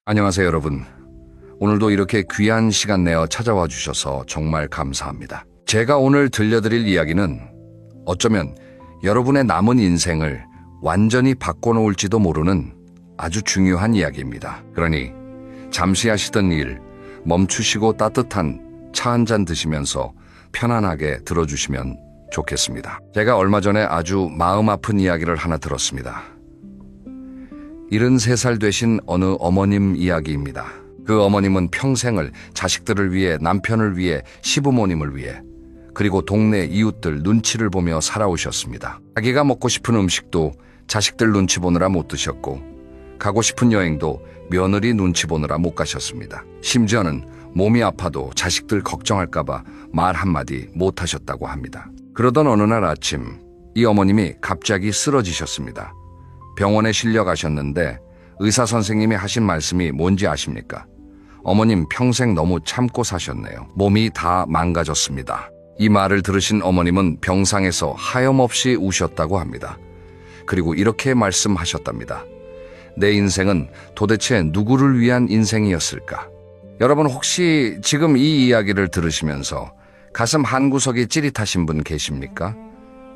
안녕하세요, 여러분. 오늘도 이렇게 귀한 시간 내어 찾아와 주셔서 정말 감사합니다. 제가 오늘 들려드릴 이야기는 어쩌면 여러분의 남은 인생을 완전히 바꿔놓을지도 모르는 아주 중요한 이야기입니다. 그러니 잠시 하시던 일 멈추시고 따뜻한 차 한 잔 드시면서 편안하게 들어주시면 좋겠습니다. 제가 얼마 전에 아주 마음 아픈 이야기를 하나 들었습니다. 73살 되신 어느 어머님 이야기입니다. 그 어머님은 평생을 자식들을 위해, 남편을 위해, 시부모님을 위해, 그리고 동네 이웃들 눈치를 보며 살아오셨습니다. 자기가 먹고 싶은 음식도 자식들 눈치 보느라 못 드셨고, 가고 싶은 여행도 며느리 눈치 보느라 못 가셨습니다. 심지어는 몸이 아파도 자식들 걱정할까봐 말 한마디 못 하셨다고 합니다. 그러던 어느 날 아침, 이 어머님이 갑자기 쓰러지셨습니다. 병원에 실려 가셨는데 의사 선생님이 하신 말씀이 뭔지 아십니까? 어머님 평생 너무 참고 사셨네요. 몸이 다 망가졌습니다. 이 말을 들으신 어머님은 병상에서 하염없이 우셨다고 합니다. 그리고 이렇게 말씀하셨답니다. 내 인생은 도대체 누구를 위한 인생이었을까? 여러분 혹시 지금 이 이야기를 들으시면서 가슴 한구석이 찌릿하신 분 계십니까?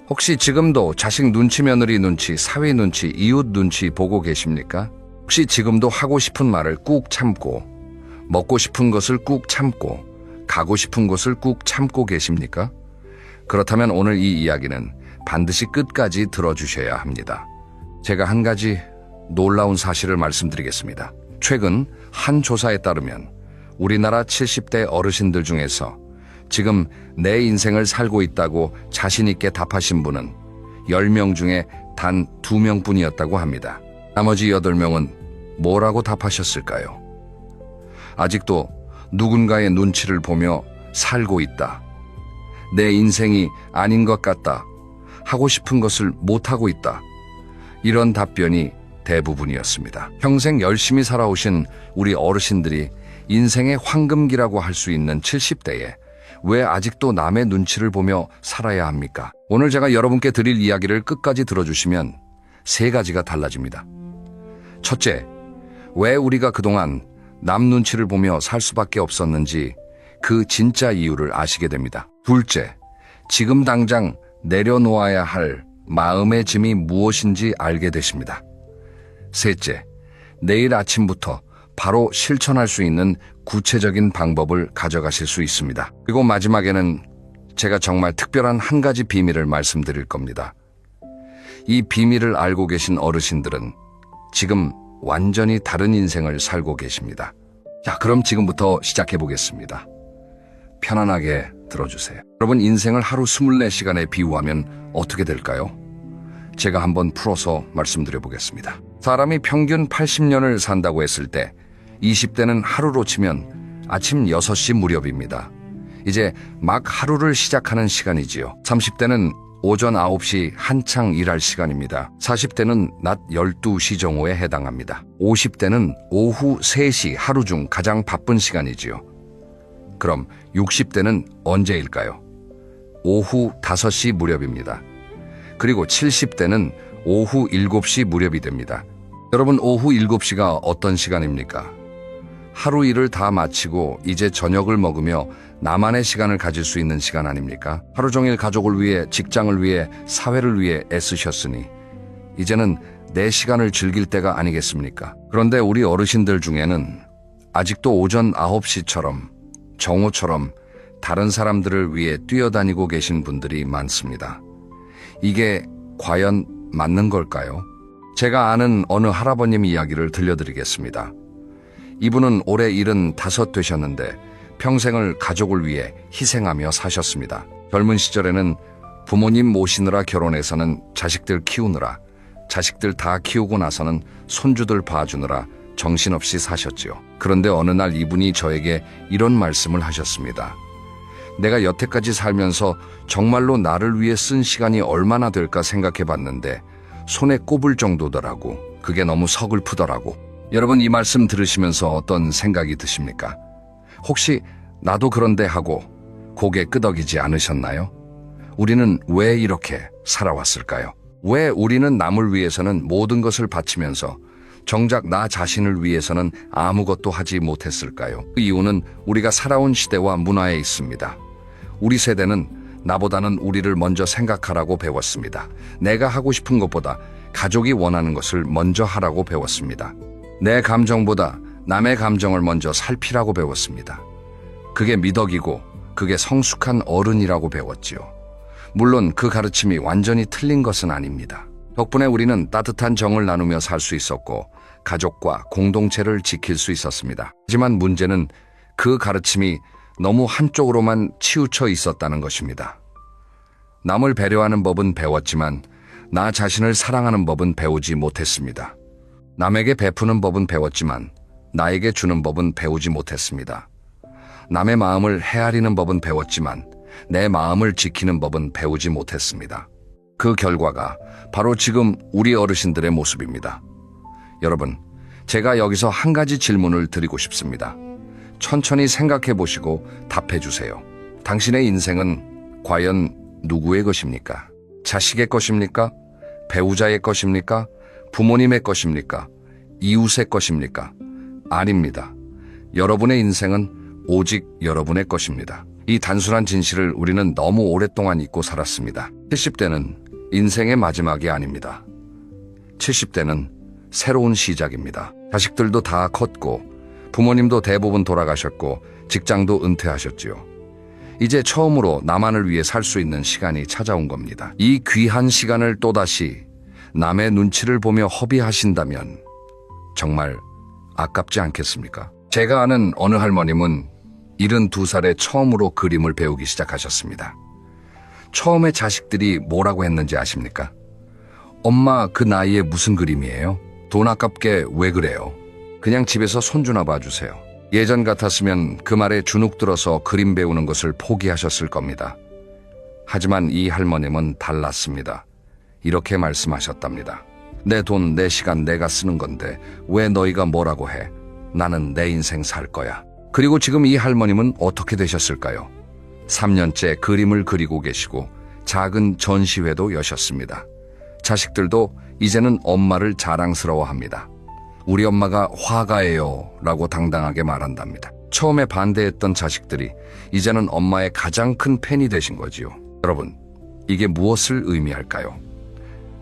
혹시 지금도 자식 눈치, 며느리 눈치, 사위 눈치, 이웃 눈치 보고 계십니까? 혹시 지금도 하고 싶은 말을 꾹 참고, 먹고 싶은 것을 꾹 참고, 가고 싶은 곳을 꾹 참고 계십니까? 그렇다면 오늘 이 이야기는 반드시 끝까지 들어주셔야 합니다. 제가 한 가지 놀라운 사실을 말씀드리겠습니다. 최근 한 조사에 따르면 우리나라 70대 어르신들 중에서 지금 내 인생을 살고 있다고 자신 있게 답하신 분은 10명 중에 단 2명뿐이었다고 합니다. 나머지 8명은 뭐라고 답하셨을까요? 아직도 누군가의 눈치를 보며 살고 있다. 내 인생이 아닌 것 같다. 하고 싶은 것을 못하고 있다. 이런 답변이 대부분이었습니다. 평생 열심히 살아오신 우리 어르신들이 인생의 황금기라고 할 수 있는 70대에 왜 아직도 남의 눈치를 보며 살아야 합니까? 오늘 제가 여러분께 드릴 이야기를 끝까지 들어주시면 3가지가 달라집니다. 첫째, 왜 우리가 그동안 남 눈치를 보며 살 수밖에 없었는지 그 진짜 이유를 아시게 됩니다. 둘째, 지금 당장 내려놓아야 할 마음의 짐이 무엇인지 알게 되십니다. 셋째, 내일 아침부터 바로 실천할 수 있는 구체적인 방법을 가져가실 수 있습니다. 그리고 마지막에는 제가 정말 특별한 한 가지 비밀을 말씀드릴 겁니다. 이 비밀을 알고 계신 어르신들은 지금 완전히 다른 인생을 살고 계십니다. 자, 그럼 지금부터 시작해 보겠습니다. 편안하게 들어주세요. 여러분, 인생을 하루 24시간에 비유하면 어떻게 될까요? 제가 한번 풀어서 말씀드려 보겠습니다. 사람이 평균 80년을 산다고 했을 때 20대는 하루로 치면 아침 6시 무렵입니다. 이제 막 하루를 시작하는 시간이지요. 30대는 오전 9시 한창 일할 시간입니다. 40대는 낮 12시 정오에 해당합니다. 50대는 오후 3시 하루 중 가장 바쁜 시간이지요. 그럼 60대는 언제일까요? 오후 5시 무렵입니다. 그리고 70대는 오후 7시 무렵이 됩니다. 여러분, 오후 7시가 어떤 시간입니까? 하루 일을 다 마치고 이제 저녁을 먹으며 나만의 시간을 가질 수 있는 시간 아닙니까? 하루 종일 가족을 위해, 직장을 위해, 사회를 위해 애쓰셨으니 이제는 내 시간을 즐길 때가 아니겠습니까? 그런데 우리 어르신들 중에는 아직도 오전 9시처럼, 정오처럼 다른 사람들을 위해 뛰어다니고 계신 분들이 많습니다. 이게 과연 맞는 걸까요? 제가 아는 어느 할아버님 이야기를 들려드리겠습니다. 이분은 올해 75 되셨는데 평생을 가족을 위해 희생하며 사셨습니다. 젊은 시절에는 부모님 모시느라 결혼해서는 자식들 키우느라, 자식들 다 키우고 나서는 손주들 봐주느라 정신없이 사셨지요. 그런데 어느 날 이분이 저에게 이런 말씀을 하셨습니다. 내가 여태까지 살면서 정말로 나를 위해 쓴 시간이 얼마나 될까 생각해 봤는데 손에 꼽을 정도더라고. 그게 너무 서글프더라고. 여러분, 이 말씀 들으시면서 어떤 생각이 드십니까? 혹시 나도 그런데 하고 고개 끄덕이지 않으셨나요? 우리는 왜 이렇게 살아왔을까요? 왜 우리는 남을 위해서는 모든 것을 바치면서 정작 나 자신을 위해서는 아무것도 하지 못했을까요? 그 이유는 우리가 살아온 시대와 문화에 있습니다. 우리 세대는 나보다는 우리를 먼저 생각하라고 배웠습니다. 내가 하고 싶은 것보다 가족이 원하는 것을 먼저 하라고 배웠습니다. 내 감정보다 남의 감정을 먼저 살피라고 배웠습니다. 그게 미덕이고 그게 성숙한 어른이라고 배웠지요. 물론 그 가르침이 완전히 틀린 것은 아닙니다. 덕분에 우리는 따뜻한 정을 나누며 살 수 있었고 가족과 공동체를 지킬 수 있었습니다. 하지만 문제는 그 가르침이 너무 한쪽으로만 치우쳐 있었다는 것입니다. 남을 배려하는 법은 배웠지만 나 자신을 사랑하는 법은 배우지 못했습니다. 남에게 베푸는 법은 배웠지만 나에게 주는 법은 배우지 못했습니다. 남의 마음을 헤아리는 법은 배웠지만 내 마음을 지키는 법은 배우지 못했습니다. 그 결과가 바로 지금 우리 어르신들의 모습입니다. 여러분, 제가 여기서 한 가지 질문을 드리고 싶습니다. 천천히 생각해 보시고 답해 주세요. 당신의 인생은 과연 누구의 것입니까? 자식의 것입니까? 배우자의 것입니까? 부모님의 것입니까? 이웃의 것입니까? 아닙니다. 여러분의 인생은 오직 여러분의 것입니다. 이 단순한 진실을 우리는 너무 오랫동안 잊고 살았습니다. 70대는 인생의 마지막이 아닙니다. 70대는 새로운 시작입니다. 자식들도 다 컸고 부모님도 대부분 돌아가셨고 직장도 은퇴하셨지요. 이제 처음으로 나만을 위해 살 수 있는 시간이 찾아온 겁니다. 이 귀한 시간을 또다시 남의 눈치를 보며 허비하신다면 정말 아깝지 않겠습니까? 제가 아는 어느 할머님은 72살에 처음으로 그림을 배우기 시작하셨습니다. 처음에 자식들이 뭐라고 했는지 아십니까? 엄마, 그 나이에 무슨 그림이에요? 돈 아깝게 왜 그래요? 그냥 집에서 손주나 봐주세요. 예전 같았으면 그 말에 주눅 들어서 그림 배우는 것을 포기하셨을 겁니다. 하지만 이 할머님은 달랐습니다. 이렇게 말씀하셨답니다. 내 돈, 내 시간 내가 쓰는 건데 왜 너희가 뭐라고 해? 나는 내 인생 살 거야. 그리고 지금 이 할머님은 어떻게 되셨을까요? 3년째 그림을 그리고 계시고 작은 전시회도 여셨습니다. 자식들도 이제는 엄마를 자랑스러워합니다. 우리 엄마가 화가예요 라고 당당하게 말한답니다. 처음에 반대했던 자식들이 이제는 엄마의 가장 큰 팬이 되신 거지요. 여러분, 이게 무엇을 의미할까요?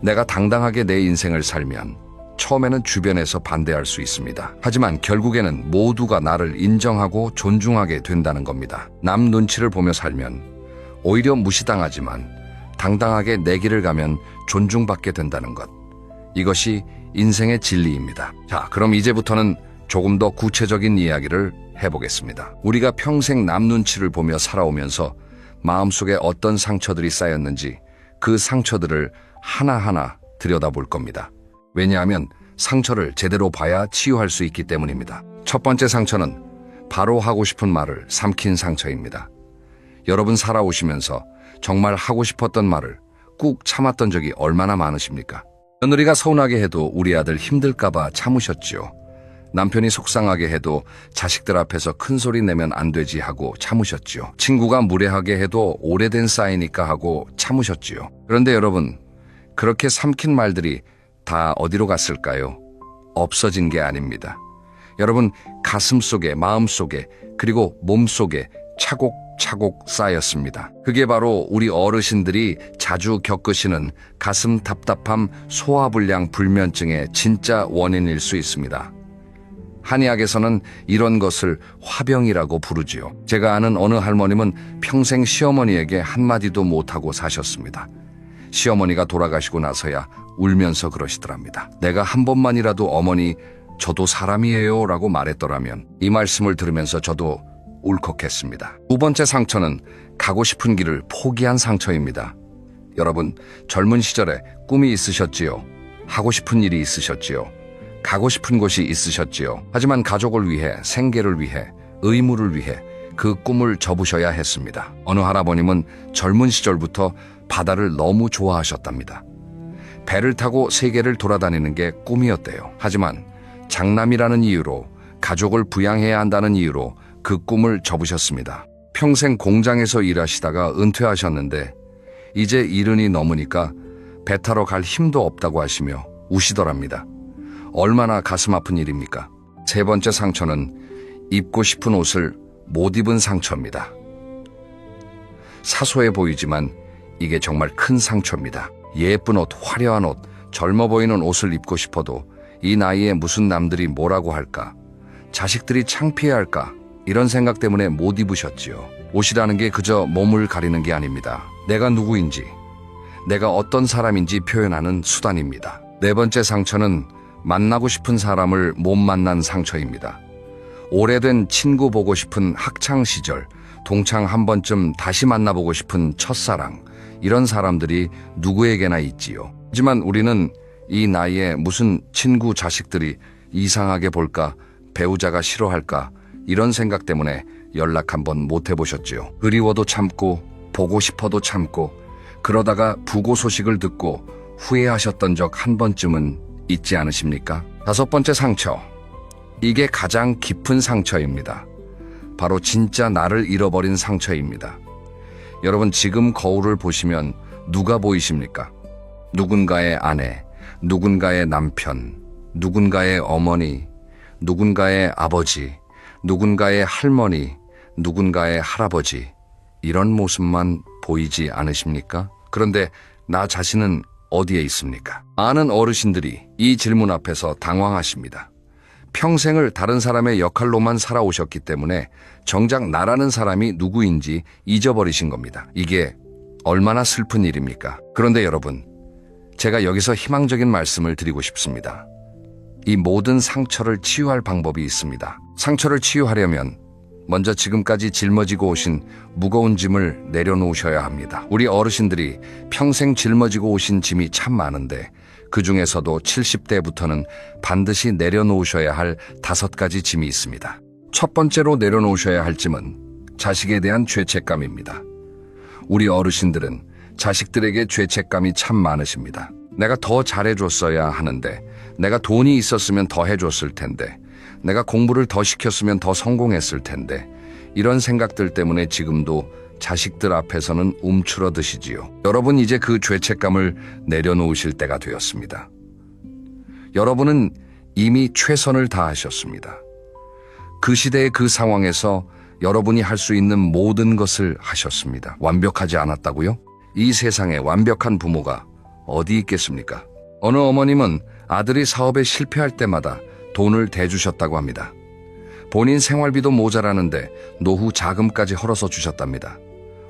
내가 당당하게 내 인생을 살면 처음에는 주변에서 반대할 수 있습니다. 하지만 결국에는 모두가 나를 인정하고 존중하게 된다는 겁니다. 남 눈치를 보며 살면 오히려 무시당하지만 당당하게 내 길을 가면 존중받게 된다는 것. 이것이 인생의 진리입니다. 자, 그럼 이제부터는 조금 더 구체적인 이야기를 해보겠습니다. 우리가 평생 남 눈치를 보며 살아오면서 마음속에 어떤 상처들이 쌓였는지 그 상처들을 하나하나 들여다볼 겁니다. 왜냐하면 상처를 제대로 봐야 치유할 수 있기 때문입니다. 첫 번째 상처는 바로 하고 싶은 말을 삼킨 상처입니다. 여러분 살아오시면서 정말 하고 싶었던 말을 꾹 참았던 적이 얼마나 많으십니까? 며느리가 서운하게 해도 우리 아들 힘들까봐 참으셨지요. 남편이 속상하게 해도 자식들 앞에서 큰 소리 내면 안 되지 하고 참으셨지요. 친구가 무례하게 해도 오래된 사이니까 하고 참으셨지요. 그런데 여러분, 그렇게 삼킨 말들이 다 어디로 갔을까요? 없어진 게 아닙니다. 여러분, 가슴 속에, 마음 속에, 그리고 몸 속에 차곡차곡 쌓였습니다. 그게 바로 우리 어르신들이 자주 겪으시는 가슴 답답함, 소화불량 불면증의 진짜 원인일 수 있습니다. 한의학에서는 이런 것을 화병이라고 부르지요. 제가 아는 어느 할머님은 평생 시어머니에게 한마디도 못하고 사셨습니다. 시어머니가 돌아가시고 나서야 울면서 그러시더랍니다. 내가 한 번만이라도 어머니, 저도 사람이에요 라고 말했더라면. 이 말씀을 들으면서 저도 울컥했습니다. 두 번째 상처는 가고 싶은 길을 포기한 상처입니다. 여러분, 젊은 시절에 꿈이 있으셨지요? 하고 싶은 일이 있으셨지요? 가고 싶은 곳이 있으셨지요? 하지만 가족을 위해, 생계를 위해, 의무를 위해 그 꿈을 접으셔야 했습니다. 어느 할아버님은 젊은 시절부터 바다를 너무 좋아하셨답니다. 배를 타고 세계를 돌아다니는 게 꿈이었대요. 하지만 장남이라는 이유로, 가족을 부양해야 한다는 이유로 그 꿈을 접으셨습니다. 평생 공장에서 일하시다가 은퇴하셨는데 이제 70이 넘으니까 배 타러 갈 힘도 없다고 하시며 우시더랍니다. 얼마나 가슴 아픈 일입니까? 세 번째 상처는 입고 싶은 옷을 못 입은 상처입니다. 사소해 보이지만 이게 정말 큰 상처입니다. 예쁜 옷, 화려한 옷, 젊어 보이는 옷을 입고 싶어도 이 나이에 무슨 남들이 뭐라고 할까? 자식들이 창피해할까? 이런 생각 때문에 못 입으셨지요. 옷이라는 게 그저 몸을 가리는 게 아닙니다. 내가 누구인지, 내가 어떤 사람인지 표현하는 수단입니다. 네 번째 상처는 만나고 싶은 사람을 못 만난 상처입니다. 오래된 친구 보고 싶은 학창 시절, 동창 한 번쯤 다시 만나보고 싶은 첫사랑, 이런 사람들이 누구에게나 있지요. 하지만 우리는 이 나이에 무슨 친구 자식들이 이상하게 볼까, 배우자가 싫어할까, 이런 생각 때문에 연락 한번 못 해보셨지요. 그리워도 참고 보고 싶어도 참고 그러다가 부고 소식을 듣고 후회하셨던 적 한 번쯤은 있지 않으십니까? 다섯 번째 상처. 이게 가장 깊은 상처입니다. 바로 진짜 나를 잃어버린 상처입니다. 여러분, 지금 거울을 보시면 누가 보이십니까? 누군가의 아내, 누군가의 남편, 누군가의 어머니, 누군가의 아버지, 누군가의 할머니, 누군가의 할아버지, 이런 모습만 보이지 않으십니까? 그런데 나 자신은 어디에 있습니까? 많은 어르신들이 이 질문 앞에서 당황하십니다. 평생을 다른 사람의 역할로만 살아오셨기 때문에 정작 나라는 사람이 누구인지 잊어버리신 겁니다. 이게 얼마나 슬픈 일입니까? 그런데 여러분, 제가 여기서 희망적인 말씀을 드리고 싶습니다. 이 모든 상처를 치유할 방법이 있습니다. 상처를 치유하려면 먼저 지금까지 짊어지고 오신 무거운 짐을 내려놓으셔야 합니다. 우리 어르신들이 평생 짊어지고 오신 짐이 참 많은데 그 중에서도 70대부터는 반드시 내려놓으셔야 할 5가지 짐이 있습니다. 첫 번째로 내려놓으셔야 할 짐은 자식에 대한 죄책감입니다. 우리 어르신들은 자식들에게 죄책감이 참 많으십니다. 내가 더 잘해줬어야 하는데, 내가 돈이 있었으면 더 해줬을 텐데, 내가 공부를 더 시켰으면 더 성공했을 텐데, 이런 생각들 때문에 지금도 자식들 앞에서는 움츠러드시지요. 여러분, 이제 그 죄책감을 내려놓으실 때가 되었습니다. 여러분은 이미 최선을 다하셨습니다. 그 시대의 그 상황에서 여러분이 할 수 있는 모든 것을 하셨습니다. 완벽하지 않았다고요? 이 세상에 완벽한 부모가 어디 있겠습니까? 어느 어머님은 아들이 사업에 실패할 때마다 돈을 대주셨다고 합니다. 본인 생활비도 모자라는데 노후 자금까지 헐어서 주셨답니다.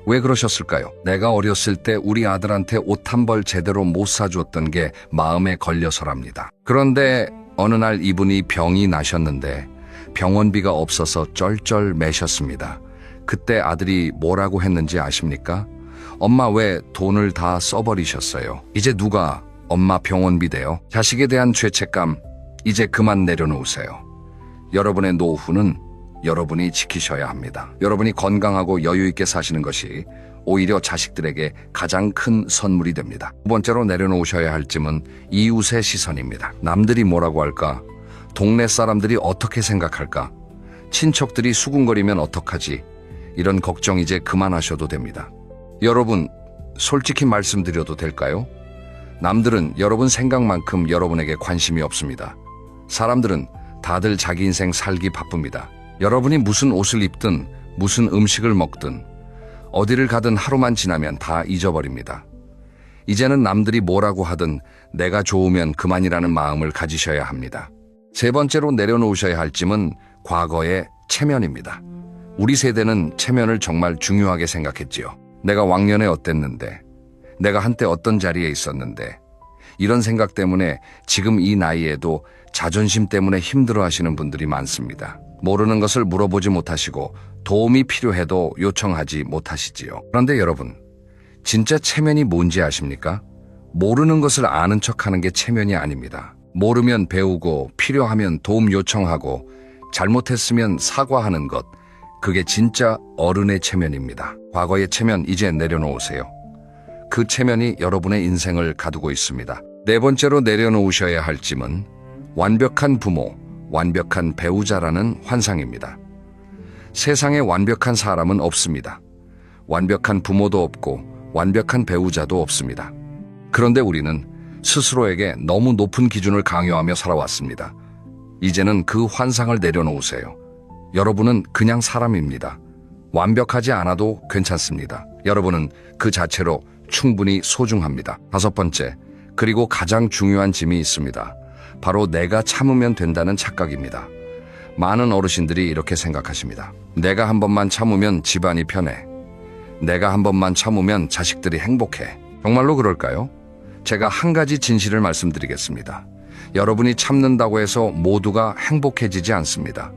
왜 그러셨을까요? 내가 어렸을 때 우리 아들한테 옷 한 벌 제대로 못 사주었던 게 마음에 걸려서랍니다. 그런데 어느 날 이분이 병이 나셨는데 병원비가 없어서 쩔쩔 매셨습니다. 그때 아들이 뭐라고 했는지 아십니까? 엄마, 왜 돈을 다 써버리셨어요? 이제 누가 엄마 병원비 대요? 자식에 대한 죄책감 이제 그만 내려놓으세요. 여러분의 노후는 여러분이 지키셔야 합니다. 여러분이 건강하고 여유 있게 사시는 것이 오히려 자식들에게 가장 큰 선물이 됩니다. 두 번째로 내려놓으셔야 할 짐은 이웃의 시선입니다. 남들이 뭐라고 할까? 동네 사람들이 어떻게 생각할까? 친척들이 수군거리면 어떡하지? 이런 걱정 이제 그만하셔도 됩니다. 여러분, 솔직히 말씀드려도 될까요? 남들은 여러분 생각만큼 여러분에게 관심이 없습니다. 사람들은 다들 자기 인생 살기 바쁩니다. 여러분이 무슨 옷을 입든 무슨 음식을 먹든 어디를 가든 하루만 지나면 다 잊어버립니다. 이제는 남들이 뭐라고 하든 내가 좋으면 그만이라는 마음을 가지셔야 합니다. 세 번째로 내려놓으셔야 할 짐은 과거의 체면입니다. 우리 세대는 체면을 정말 중요하게 생각했지요. 내가 왕년에 어땠는데, 내가 한때 어떤 자리에 있었는데, 이런 생각 때문에 지금 이 나이에도 자존심 때문에 힘들어하시는 분들이 많습니다. 모르는 것을 물어보지 못하시고 도움이 필요해도 요청하지 못하시지요. 그런데 여러분, 진짜 체면이 뭔지 아십니까? 모르는 것을 아는 척하는 게 체면이 아닙니다. 모르면 배우고 필요하면 도움 요청하고 잘못했으면 사과하는 것, 그게 진짜 어른의 체면입니다. 과거의 체면 이제 내려놓으세요. 그 체면이 여러분의 인생을 가두고 있습니다. 네 번째로 내려놓으셔야 할 짐은 완벽한 부모, 완벽한 배우자라는 환상입니다. 세상에 완벽한 사람은 없습니다. 완벽한 부모도 없고 완벽한 배우자도 없습니다. 그런데 우리는 스스로에게 너무 높은 기준을 강요하며 살아왔습니다. 이제는 그 환상을 내려놓으세요. 여러분은 그냥 사람입니다. 완벽하지 않아도 괜찮습니다. 여러분은 그 자체로 충분히 소중합니다. 다섯 번째, 그리고 가장 중요한 짐이 있습니다. 바로 내가 참으면 된다는 착각입니다. 많은 어르신들이 이렇게 생각하십니다. 내가 한 번만 참으면 집안이 편해. 내가 한 번만 참으면 자식들이 행복해. 정말로 그럴까요? 제가 한 가지 진실을 말씀드리겠습니다. 여러분이 참는다고 해서 모두가 행복해지지 않습니다.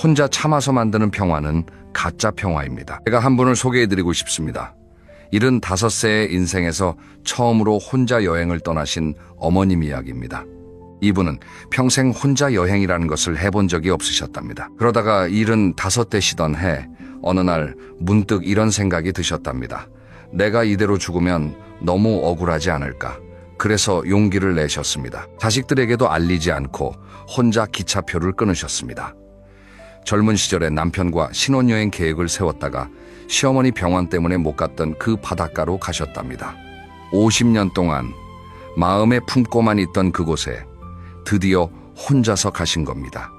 혼자 참아서 만드는 평화는 가짜 평화입니다. 제가 한 분을 소개해드리고 싶습니다. 75세의 인생에서 처음으로 혼자 여행을 떠나신 어머님 이야기입니다. 이분은 평생 혼자 여행이라는 것을 해본 적이 없으셨답니다. 그러다가 75되시던 해 어느 날 문득 이런 생각이 드셨답니다. 내가 이대로 죽으면 너무 억울하지 않을까. 그래서 용기를 내셨습니다. 자식들에게도 알리지 않고 혼자 기차표를 끊으셨습니다. 젊은 시절에 남편과 신혼여행 계획을 세웠다가 시어머니 병원 때문에 못 갔던 그 바닷가로 가셨답니다. 50년 동안 마음에 품고만 있던 그곳에 드디어 혼자서 가신 겁니다.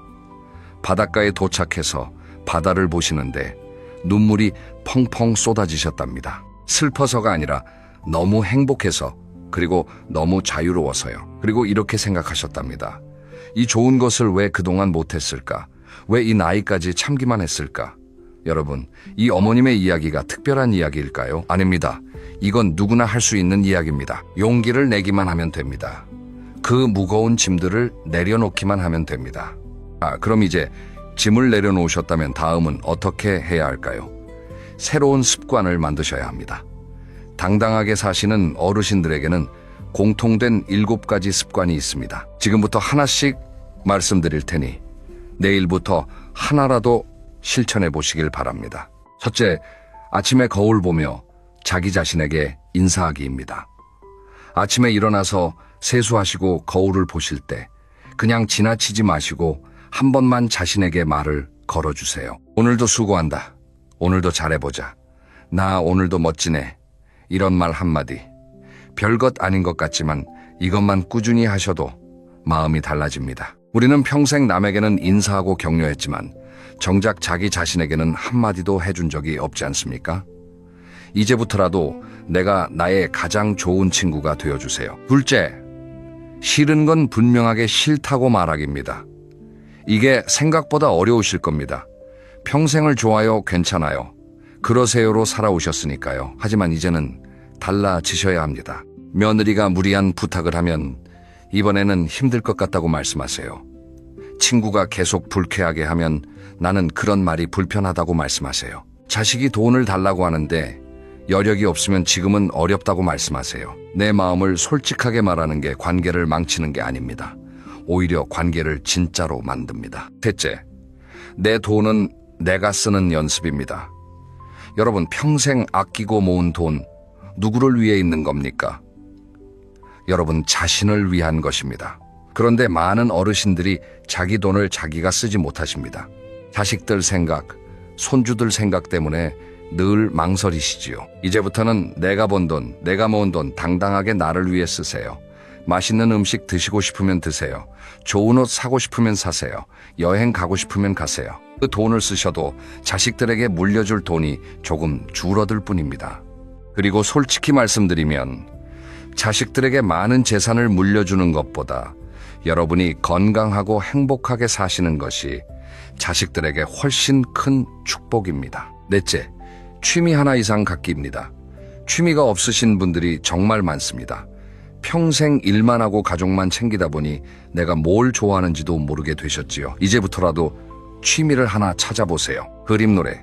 바닷가에 도착해서 바다를 보시는데 눈물이 펑펑 쏟아지셨답니다. 슬퍼서가 아니라 너무 행복해서, 그리고 너무 자유로워서요. 그리고 이렇게 생각하셨답니다. 이 좋은 것을 왜 그동안 못했을까? 왜 이 나이까지 참기만 했을까? 여러분, 이 어머님의 이야기가 특별한 이야기일까요? 아닙니다. 이건 누구나 할 수 있는 이야기입니다. 용기를 내기만 하면 됩니다. 그 무거운 짐들을 내려놓기만 하면 됩니다. 그럼 이제 짐을 내려놓으셨다면 다음은 어떻게 해야 할까요? 새로운 습관을 만드셔야 합니다. 당당하게 사시는 어르신들에게는 공통된 7가지 습관이 있습니다. 지금부터 하나씩 말씀드릴 테니 내일부터 하나라도 실천해 보시길 바랍니다. 첫째, 아침에 거울 보며 자기 자신에게 인사하기입니다. 아침에 일어나서 세수하시고 거울을 보실 때 그냥 지나치지 마시고 한 번만 자신에게 말을 걸어주세요. 오늘도 수고한다. 오늘도 잘해보자. 나 오늘도 멋지네. 이런 말 한마디. 별것 아닌 것 같지만 이것만 꾸준히 하셔도 마음이 달라집니다. 우리는 평생 남에게는 인사하고 격려했지만 정작 자기 자신에게는 한마디도 해준 적이 없지 않습니까? 이제부터라도 내가 나의 가장 좋은 친구가 되어주세요. 둘째, 싫은 건 분명하게 싫다고 말하기입니다. 이게 생각보다 어려우실 겁니다. 평생을 좋아요, 괜찮아요, 그러세요로 살아오셨으니까요. 하지만 이제는 달라지셔야 합니다. 며느리가 무리한 부탁을 하면 이번에는 힘들 것 같다고 말씀하세요. 친구가 계속 불쾌하게 하면 나는 그런 말이 불편하다고 말씀하세요. 자식이 돈을 달라고 하는데 여력이 없으면 지금은 어렵다고 말씀하세요. 내 마음을 솔직하게 말하는 게 관계를 망치는 게 아닙니다. 오히려 관계를 진짜로 만듭니다. 셋째, 내 돈은 내가 쓰는 연습입니다. 여러분, 평생 아끼고 모은 돈 누구를 위해 있는 겁니까? 여러분 자신을 위한 것입니다. 그런데 많은 어르신들이 자기 돈을 자기가 쓰지 못하십니다. 자식들 생각, 손주들 생각 때문에 늘 망설이시지요. 이제부터는 내가 번 돈, 내가 모은 돈 당당하게 나를 위해 쓰세요. 맛있는 음식 드시고 싶으면 드세요. 좋은 옷 사고 싶으면 사세요. 여행 가고 싶으면 가세요. 그 돈을 쓰셔도 자식들에게 물려줄 돈이 조금 줄어들 뿐입니다. 그리고 솔직히 말씀드리면 자식들에게 많은 재산을 물려주는 것보다 여러분이 건강하고 행복하게 사시는 것이 자식들에게 훨씬 큰 축복입니다. 넷째, 취미 하나 이상 갖기입니다. 취미가 없으신 분들이 정말 많습니다. 평생 일만 하고 가족만 챙기다 보니 내가 뭘 좋아하는지도 모르게 되셨지요. 이제부터라도 취미를 하나 찾아보세요. 그림, 노래,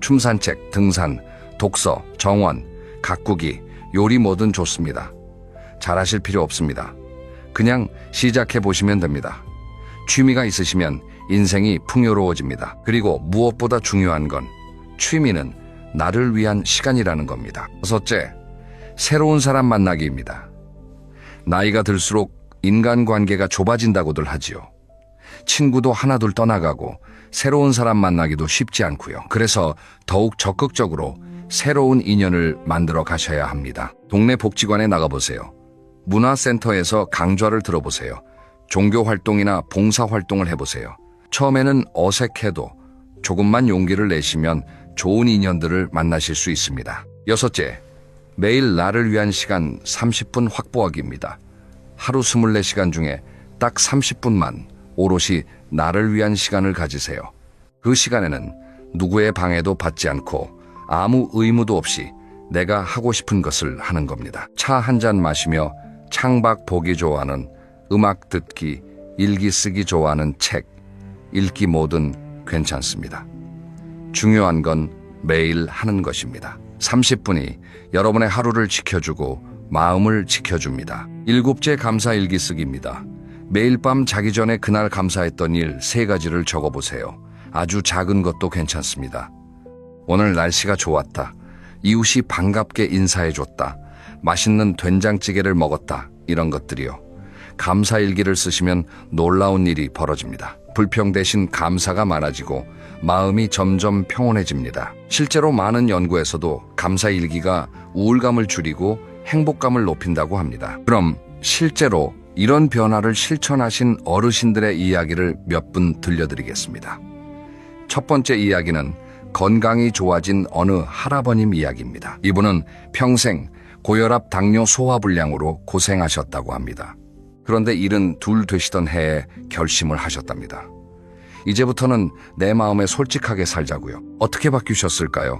춤산책, 등산, 독서, 정원, 가꾸기, 요리 뭐든 좋습니다. 잘하실 필요 없습니다. 그냥 시작해 보시면 됩니다. 취미가 있으시면 인생이 풍요로워집니다. 그리고 무엇보다 중요한 건 취미는 나를 위한 시간이라는 겁니다. 여섯째, 새로운 사람 만나기입니다. 나이가 들수록 인간관계가 좁아진다고들 하지요. 친구도 하나둘 떠나가고 새로운 사람 만나기도 쉽지 않고요. 그래서 더욱 적극적으로 새로운 인연을 만들어 가셔야 합니다. 동네 복지관에 나가보세요. 문화센터에서 강좌를 들어보세요. 종교 활동이나 봉사 활동을 해보세요. 처음에는 어색해도 조금만 용기를 내시면 좋은 인연들을 만나실 수 있습니다. 여섯째, 매일 나를 위한 시간 30분 확보하기입니다. 하루 24시간 중에 딱 30분만 오롯이 나를 위한 시간을 가지세요. 그 시간에는 누구의 방해도 받지 않고 아무 의무도 없이 내가 하고 싶은 것을 하는 겁니다. 차 한 잔 마시며 창밖 보기 좋아하는, 음악 듣기, 일기 쓰기 좋아하는, 책 읽기 뭐든 괜찮습니다. 중요한 건 매일 하는 것입니다. 30분이 여러분의 하루를 지켜주고 마음을 지켜줍니다. 일곱째, 감사 일기 쓰기입니다. 매일 밤 자기 전에 그날 감사했던 일 3가지를 적어보세요. 아주 작은 것도 괜찮습니다. 오늘 날씨가 좋았다. 이웃이 반갑게 인사해줬다. 맛있는 된장찌개를 먹었다. 이런 것들이요. 감사일기를 쓰시면 놀라운 일이 벌어집니다. 불평 대신 감사가 많아지고 마음이 점점 평온해집니다. 실제로 많은 연구에서도 감사일기가 우울감을 줄이고 행복감을 높인다고 합니다. 그럼 실제로 이런 변화를 실천하신 어르신들의 이야기를 몇 분 들려드리겠습니다. 첫 번째 이야기는 건강이 좋아진 어느 할아버님 이야기입니다. 이분은 평생 고혈압, 당뇨, 소화불량으로 고생하셨다고 합니다. 그런데 72 되시던 해에 결심을 하셨답니다. 이제부터는 내 마음에 솔직하게 살자고요. 어떻게 바뀌셨을까요?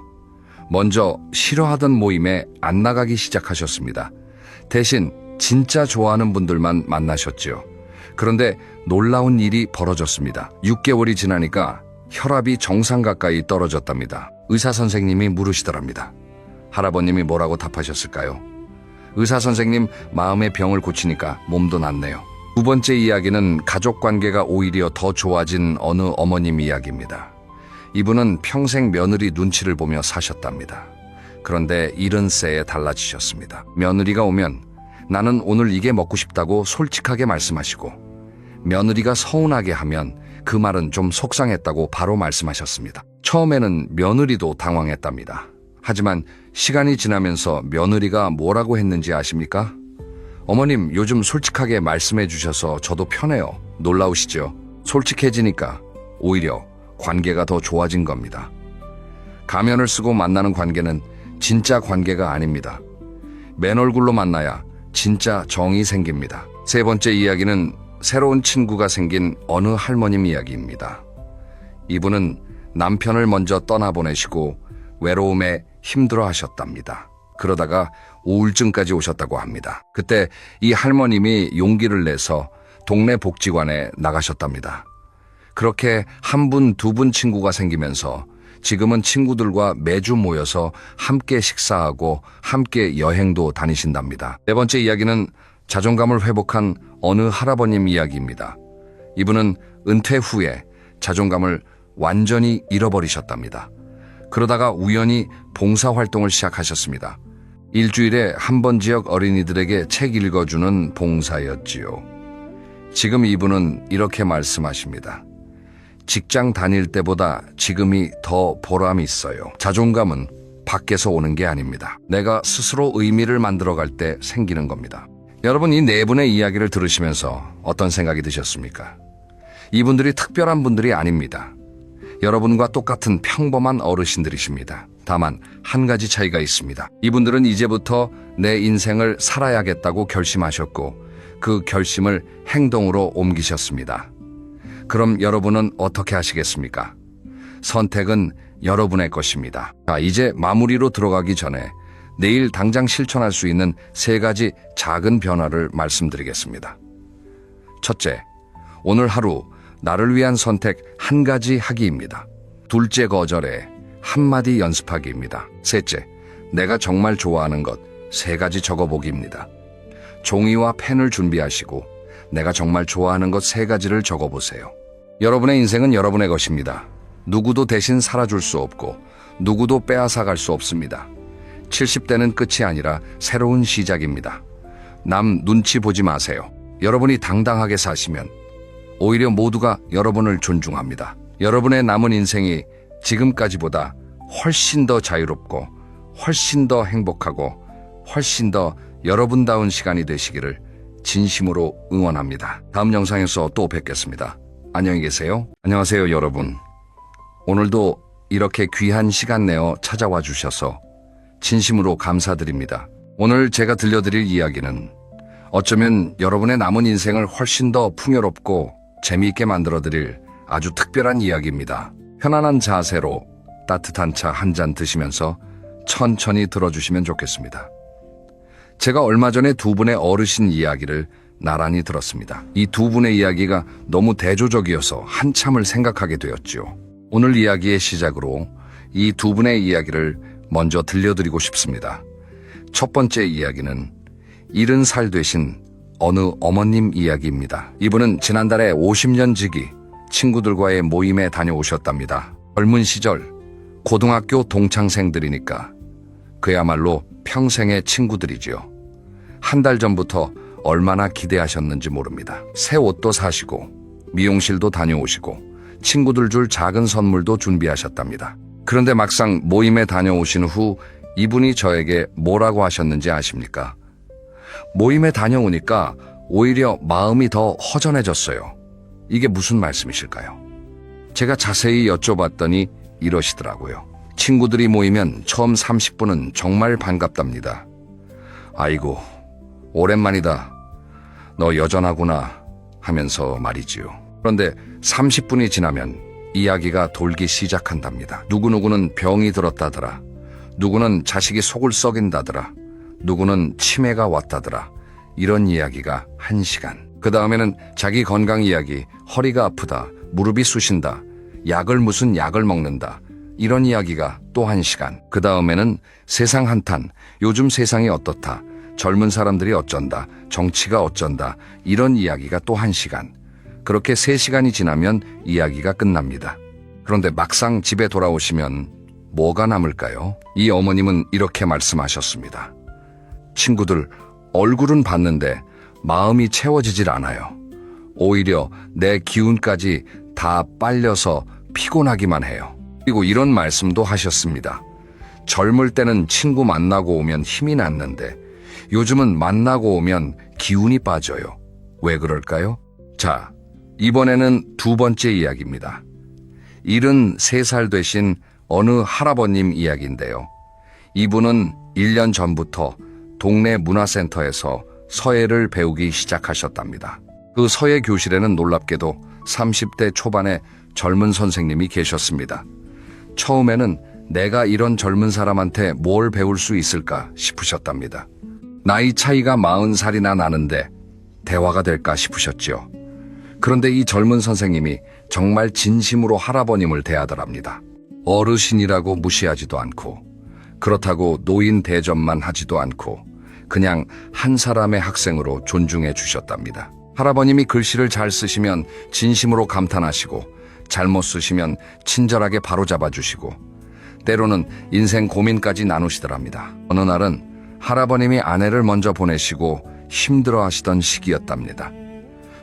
먼저 싫어하던 모임에 안 나가기 시작하셨습니다. 대신 진짜 좋아하는 분들만 만나셨지요. 그런데 놀라운 일이 벌어졌습니다. 6개월이 지나니까 혈압이 정상 가까이 떨어졌답니다. 의사 선생님이 물으시더랍니다. 할아버님이 뭐라고 답하셨을까요? 의사 선생님, 마음의 병을 고치니까 몸도 낫네요. 두 번째 이야기는 가족 관계가 오히려 더 좋아진 어느 어머님 이야기입니다. 이분은 평생 며느리 눈치를 보며 사셨답니다. 그런데 70세에 달라지셨습니다. 며느리가 오면 나는 오늘 이게 먹고 싶다고 솔직하게 말씀하시고, 며느리가 서운하게 하면 그 말은 좀 속상했다고 바로 말씀하셨습니다. 처음에는 며느리도 당황했답니다. 하지만 시간이 지나면서 며느리가 뭐라고 했는지 아십니까? 어머님, 요즘 솔직하게 말씀해 주셔서 저도 편해요. 놀라우시죠? 솔직해지니까 오히려 관계가 더 좋아진 겁니다. 가면을 쓰고 만나는 관계는 진짜 관계가 아닙니다. 맨 얼굴로 만나야 진짜 정이 생깁니다. 세 번째 이야기는 새로운 친구가 생긴 어느 할머님 이야기입니다. 이분은 남편을 먼저 떠나보내시고 외로움에 힘들어 하셨답니다. 그러다가 우울증까지 오셨다고 합니다. 그때 이 할머님이 용기를 내서 동네 복지관에 나가셨답니다. 그렇게 한 분, 두 분 친구가 생기면서 지금은 친구들과 매주 모여서 함께 식사하고 함께 여행도 다니신답니다. 네 번째 이야기는 자존감을 회복한 어느 할아버님 이야기입니다. 이분은 은퇴 후에 자존감을 완전히 잃어버리셨답니다. 그러다가 우연히 봉사활동을 시작하셨습니다. 일주일에 한 번 지역 어린이들에게 책 읽어주는 봉사였지요. 지금 이분은 이렇게 말씀하십니다. 직장 다닐 때보다 지금이 더 보람이 있어요. 자존감은 밖에서 오는 게 아닙니다. 내가 스스로 의미를 만들어갈 때 생기는 겁니다. 여러분, 이 네 분의 이야기를 들으시면서 어떤 생각이 드셨습니까? 이분들이 특별한 분들이 아닙니다. 여러분과 똑같은 평범한 어르신들이십니다. 다만 한 가지 차이가 있습니다. 이분들은 이제부터 내 인생을 살아야겠다고 결심하셨고 그 결심을 행동으로 옮기셨습니다. 그럼 여러분은 어떻게 하시겠습니까? 선택은 여러분의 것입니다. 자, 이제 마무리로 들어가기 전에 내일 당장 실천할 수 있는 3가지 작은 변화를 말씀드리겠습니다. 첫째, 오늘 하루 나를 위한 선택 1가지 하기입니다. 둘째, 거절에 한마디 연습하기입니다. 셋째, 내가 정말 좋아하는 것 3가지 적어보기입니다. 종이와 펜을 준비하시고 내가 정말 좋아하는 것 3가지를 적어보세요. 여러분의 인생은 여러분의 것입니다. 누구도 대신 살아줄 수 없고 누구도 빼앗아갈 수 없습니다. 70대는 끝이 아니라 새로운 시작입니다. 남 눈치 보지 마세요. 여러분이 당당하게 사시면 오히려 모두가 여러분을 존중합니다. 여러분의 남은 인생이 지금까지보다 훨씬 더 자유롭고 훨씬 더 행복하고 훨씬 더 여러분다운 시간이 되시기를 진심으로 응원합니다. 다음 영상에서 또 뵙겠습니다. 안녕히 계세요. 안녕하세요, 여러분. 오늘도 이렇게 귀한 시간 내어 찾아와 주셔서 진심으로 감사드립니다. 오늘 제가 들려드릴 이야기는 어쩌면 여러분의 남은 인생을 훨씬 더 풍요롭고 재미있게 만들어드릴 아주 특별한 이야기입니다. 편안한 자세로 따뜻한 차 한 잔 드시면서 천천히 들어주시면 좋겠습니다. 제가 얼마 전에 두 분의 어르신 이야기를 나란히 들었습니다. 이 두 분의 이야기가 너무 대조적이어서 한참을 생각하게 되었죠. 오늘 이야기의 시작으로 이 두 분의 이야기를 먼저 들려드리고 싶습니다. 첫 번째 이야기는 70살 되신 어느 어머님 이야기입니다. 이분은 지난달에 50년 지기 친구들과의 모임에 다녀오셨답니다. 젊은 시절 고등학교 동창생들이니까 그야말로 평생의 친구들이지요. 한 달 전부터 얼마나 기대하셨는지 모릅니다. 새 옷도 사시고 미용실도 다녀오시고 친구들 줄 작은 선물도 준비하셨답니다. 그런데 막상 모임에 다녀오신 후 이분이 저에게 뭐라고 하셨는지 아십니까? 모임에 다녀오니까 오히려 마음이 더 허전해졌어요. 이게 무슨 말씀이실까요? 제가 자세히 여쭤봤더니 이러시더라고요. 친구들이 모이면 처음 30분은 정말 반갑답니다. 아이고, 오랜만이다. 너 여전하구나 하면서 말이지요. 그런데 30분이 지나면 이야기가 돌기 시작한답니다. 누구누구는 병이 들었다더라. 누구는 자식이 속을 썩인다더라. 누구는 치매가 왔다더라. 이런 이야기가 1시간. 그 다음에는 자기 건강 이야기, 허리가 아프다, 무릎이 쑤신다, 무슨 약을 먹는다. 이런 이야기가 또 1시간. 그 다음에는 세상 한탄, 요즘 세상이 어떻다, 젊은 사람들이 어쩐다, 정치가 어쩐다. 이런 이야기가 또 1시간. 그렇게 3시간이 지나면 이야기가 끝납니다. 그런데 막상 집에 돌아오시면 뭐가 남을까요? 이 어머님은 이렇게 말씀하셨습니다. 친구들, 얼굴은 봤는데 마음이 채워지질 않아요. 오히려 내 기운까지 다 빨려서 피곤하기만 해요. 그리고 이런 말씀도 하셨습니다. 젊을 때는 친구 만나고 오면 힘이 났는데 요즘은 만나고 오면 기운이 빠져요. 왜 그럴까요? 자, 이번에는 두 번째 이야기입니다. 73살 되신 어느 할아버님 이야기인데요. 이분은 1년 전부터 동네 문화센터에서 서예를 배우기 시작하셨답니다. 그 서예 교실에는 놀랍게도 30대 초반의 젊은 선생님이 계셨습니다. 처음에는 내가 이런 젊은 사람한테 뭘 배울 수 있을까 싶으셨답니다. 나이 차이가 40살이나 나는데 대화가 될까 싶으셨죠. 그런데 이 젊은 선생님이 정말 진심으로 할아버님을 대하더랍니다. 어르신이라고 무시하지도 않고 그렇다고 노인 대접만 하지도 않고 그냥 한 사람의 학생으로 존중해 주셨답니다. 할아버님이 글씨를 잘 쓰시면 진심으로 감탄하시고 잘못 쓰시면 친절하게 바로잡아 주시고 때로는 인생 고민까지 나누시더랍니다. 어느 날은 할아버님이 아내를 먼저 보내시고 힘들어 하시던 시기였답니다.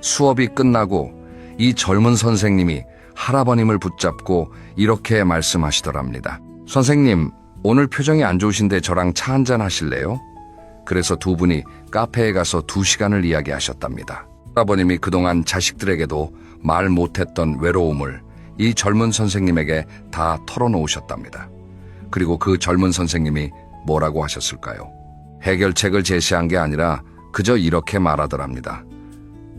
수업이 끝나고 이 젊은 선생님이 할아버님을 붙잡고 이렇게 말씀하시더랍니다. 선생님, 오늘 표정이 안 좋으신데 저랑 차 한잔 하실래요? 그래서 두 분이 카페에 가서 2시간을 이야기하셨답니다. 할아버님이 그동안 자식들에게도 말 못했던 외로움을 이 젊은 선생님에게 다 털어놓으셨답니다. 그리고 그 젊은 선생님이 뭐라고 하셨을까요? 해결책을 제시한 게 아니라 그저 이렇게 말하더랍니다.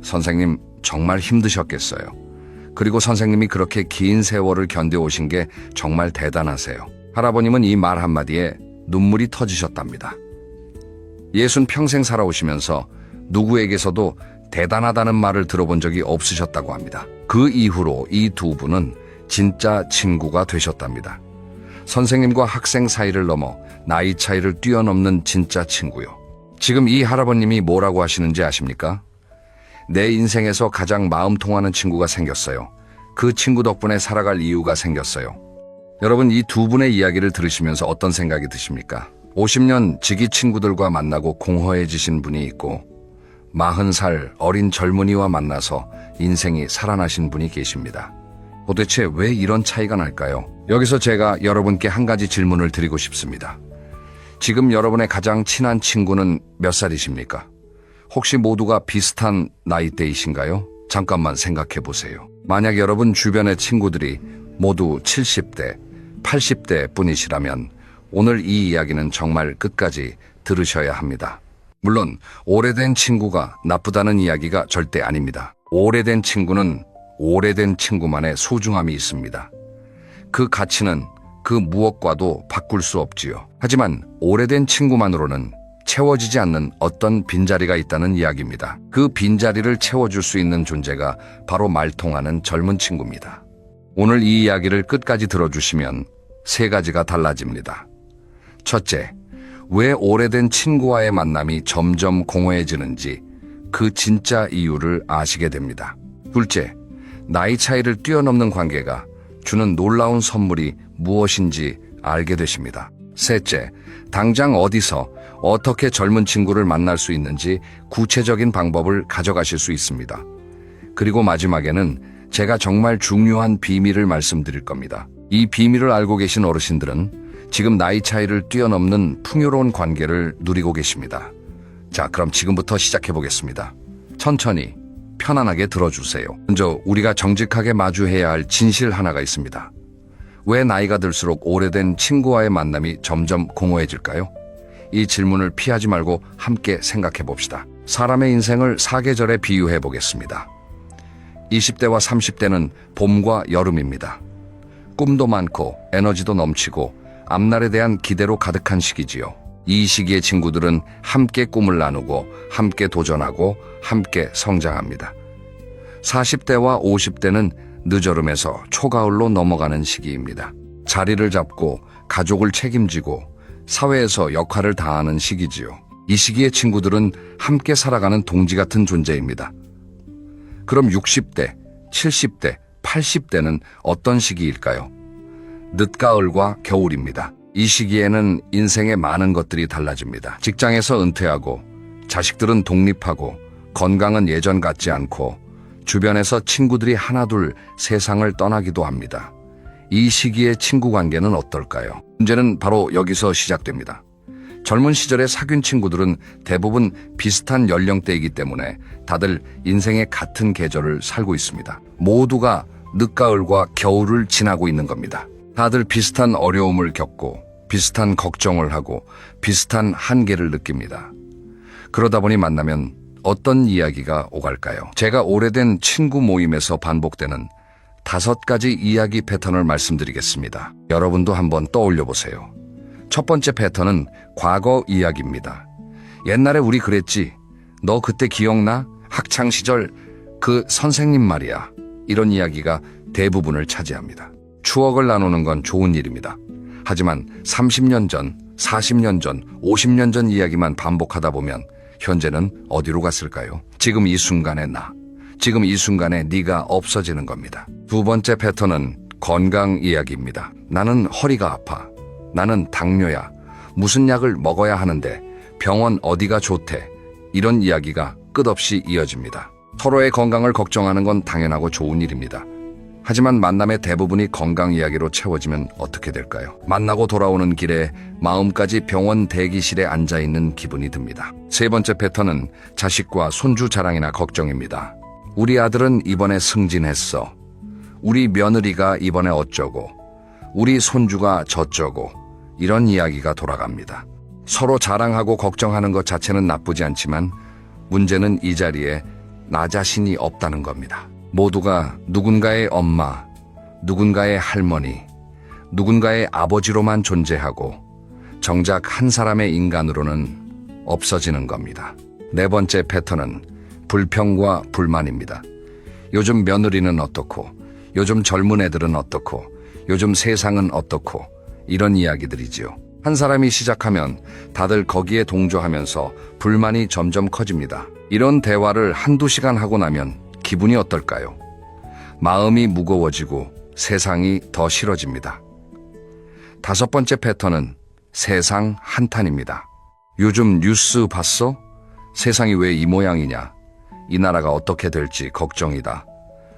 선생님, 정말 힘드셨겠어요. 그리고 선생님이 그렇게 긴 세월을 견뎌오신 게 정말 대단하세요. 할아버님은 이 말 한마디에 눈물이 터지셨답니다. 60평생 살아오시면서 누구에게서도 대단하다는 말을 들어본 적이 없으셨다고 합니다. 그 이후로 이 두 분은 진짜 친구가 되셨답니다. 선생님과 학생 사이를 넘어 나이 차이를 뛰어넘는 진짜 친구요. 지금 이 할아버님이 뭐라고 하시는지 아십니까? 내 인생에서 가장 마음 통하는 친구가 생겼어요. 그 친구 덕분에 살아갈 이유가 생겼어요. 여러분, 이 두 분의 이야기를 들으시면서 어떤 생각이 드십니까? 50년 지기 친구들과 만나고 공허해지신 분이 있고 40살 어린 젊은이와 만나서 인생이 살아나신 분이 계십니다. 도대체 왜 이런 차이가 날까요? 여기서 제가 여러분께 한 가지 질문을 드리고 싶습니다. 지금 여러분의 가장 친한 친구는 몇 살이십니까? 혹시 모두가 비슷한 나이대이신가요? 잠깐만 생각해 보세요. 만약 여러분 주변의 친구들이 모두 70대, 80대 뿐이시라면 오늘 이 이야기는 정말 끝까지 들으셔야 합니다. 물론 오래된 친구가 나쁘다는 이야기가 절대 아닙니다. 오래된 친구는 오래된 친구만의 소중함이 있습니다. 그 가치는 그 무엇과도 바꿀 수 없지요. 하지만 오래된 친구만으로는 채워지지 않는 어떤 빈자리가 있다는 이야기입니다. 그 빈자리를 채워줄 수 있는 존재가 바로 말통하는 젊은 친구입니다. 오늘 이 이야기를 끝까지 들어주시면 세 가지가 달라집니다. 첫째, 왜 오래된 친구와의 만남이 점점 공허해지는지 그 진짜 이유를 아시게 됩니다. 둘째, 나이 차이를 뛰어넘는 관계가 주는 놀라운 선물이 무엇인지 알게 되십니다. 셋째, 당장 어디서 어떻게 젊은 친구를 만날 수 있는지 구체적인 방법을 가져가실 수 있습니다. 그리고 마지막에는 제가 정말 중요한 비밀을 말씀드릴 겁니다. 이 비밀을 알고 계신 어르신들은 지금 나이 차이를 뛰어넘는 풍요로운 관계를 누리고 계십니다. 자, 그럼 지금부터 시작해 보겠습니다. 천천히 편안하게 들어주세요. 먼저 우리가 정직하게 마주해야 할 진실 하나가 있습니다. 왜 나이가 들수록 오래된 친구와의 만남이 점점 공허해질까요? 이 질문을 피하지 말고 함께 생각해 봅시다. 사람의 인생을 사계절에 비유해 보겠습니다. 20대와 30대는 봄과 여름입니다. 꿈도 많고 에너지도 넘치고 앞날에 대한 기대로 가득한 시기지요. 이 시기의 친구들은 함께 꿈을 나누고 함께 도전하고 함께 성장합니다. 40대와 50대는 늦여름에서 초가을로 넘어가는 시기입니다. 자리를 잡고 가족을 책임지고 사회에서 역할을 다하는 시기지요. 이 시기의 친구들은 함께 살아가는 동지 같은 존재입니다. 그럼 60대, 70대, 80대는 어떤 시기일까요? 늦가을과 겨울입니다. 이 시기에는 인생의 많은 것들이 달라집니다. 직장에서 은퇴하고 자식들은 독립하고 건강은 예전 같지 않고 주변에서 친구들이 하나둘 세상을 떠나기도 합니다. 이 시기의 친구 관계는 어떨까요? 문제는 바로 여기서 시작됩니다. 젊은 시절에 사귄 친구들은 대부분 비슷한 연령대이기 때문에 다들 인생의 같은 계절을 살고 있습니다. 모두가 늦가을과 겨울을 지나고 있는 겁니다. 다들 비슷한 어려움을 겪고 비슷한 걱정을 하고 비슷한 한계를 느낍니다. 그러다 보니 만나면 어떤 이야기가 오갈까요? 제가 오래된 친구 모임에서 반복되는 5가지 이야기 패턴을 말씀드리겠습니다. 여러분도 한번 떠올려 보세요. 첫 번째 패턴은 과거 이야기입니다. 옛날에 우리 그랬지. 너 그때 기억나? 학창 시절 그 선생님 말이야. 이런 이야기가 대부분을 차지합니다. 추억을 나누는 건 좋은 일입니다. 하지만 30년 전, 40년 전, 50년 전 이야기만 반복하다 보면 현재는 어디로 갔을까요? 지금 이 순간의 나, 지금 이 순간에 네가 없어지는 겁니다. 두 번째 패턴은 건강 이야기입니다. 나는 허리가 아파. 나는 당뇨야. 무슨 약을 먹어야 하는데 병원 어디가 좋대. 이런 이야기가 끝없이 이어집니다. 서로의 건강을 걱정하는 건 당연하고 좋은 일입니다. 하지만 만남의 대부분이 건강 이야기로 채워지면 어떻게 될까요? 만나고 돌아오는 길에 마음까지 병원 대기실에 앉아있는 기분이 듭니다. 세 번째 패턴은 자식과 손주 자랑이나 걱정입니다. 우리 아들은 이번에 승진했어. 우리 며느리가 이번에 어쩌고. 우리 손주가 저쩌고. 이런 이야기가 돌아갑니다. 서로 자랑하고 걱정하는 것 자체는 나쁘지 않지만 문제는 이 자리에 나 자신이 없다는 겁니다. 모두가 누군가의 엄마, 누군가의 할머니, 누군가의 아버지로만 존재하고 정작 한 사람의 인간으로는 없어지는 겁니다. 네 번째 패턴은 불평과 불만입니다. 요즘 며느리는 어떻고, 요즘 젊은 애들은 어떻고, 요즘 세상은 어떻고, 이런 이야기들이지요. 한 사람이 시작하면 다들 거기에 동조하면서 불만이 점점 커집니다. 이런 대화를 한두 시간 하고 나면 기분이 어떨까요? 마음이 무거워지고 세상이 더 싫어집니다. 다섯 번째 패턴은 세상 한탄입니다. 요즘 뉴스 봤어? 세상이 왜 이 모양이냐? 이 나라가 어떻게 될지 걱정이다.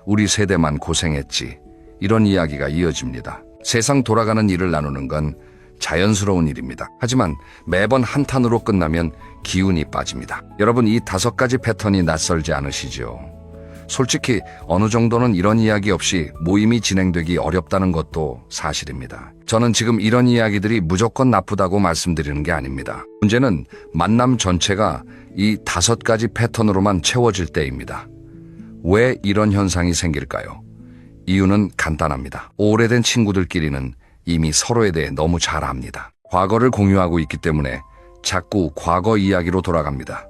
우리 세대만 고생했지. 이런 이야기가 이어집니다. 세상 돌아가는 일을 나누는 건 자연스러운 일입니다. 하지만 매번 한탄으로 끝나면 기운이 빠집니다. 여러분, 이 5가지 패턴이 낯설지 않으시죠? 솔직히 어느 정도는 이런 이야기 없이 모임이 진행되기 어렵다는 것도 사실입니다. 저는 지금 이런 이야기들이 무조건 나쁘다고 말씀드리는 게 아닙니다. 문제는 만남 전체가 이 5가지 패턴으로만 채워질 때입니다. 왜 이런 현상이 생길까요? 이유는 간단합니다. 오래된 친구들끼리는 이미 서로에 대해 너무 잘 압니다. 과거를 공유하고 있기 때문에 자꾸 과거 이야기로 돌아갑니다.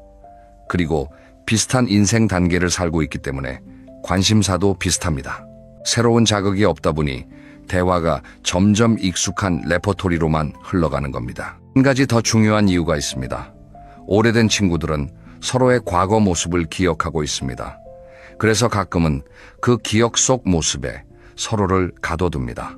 그리고 비슷한 인생 단계를 살고 있기 때문에 관심사도 비슷합니다. 새로운 자극이 없다 보니 대화가 점점 익숙한 레퍼토리로만 흘러가는 겁니다. 한 가지 더 중요한 이유가 있습니다. 오래된 친구들은 서로의 과거 모습을 기억하고 있습니다. 그래서 가끔은 그 기억 속 모습에 서로를 가둬둡니다.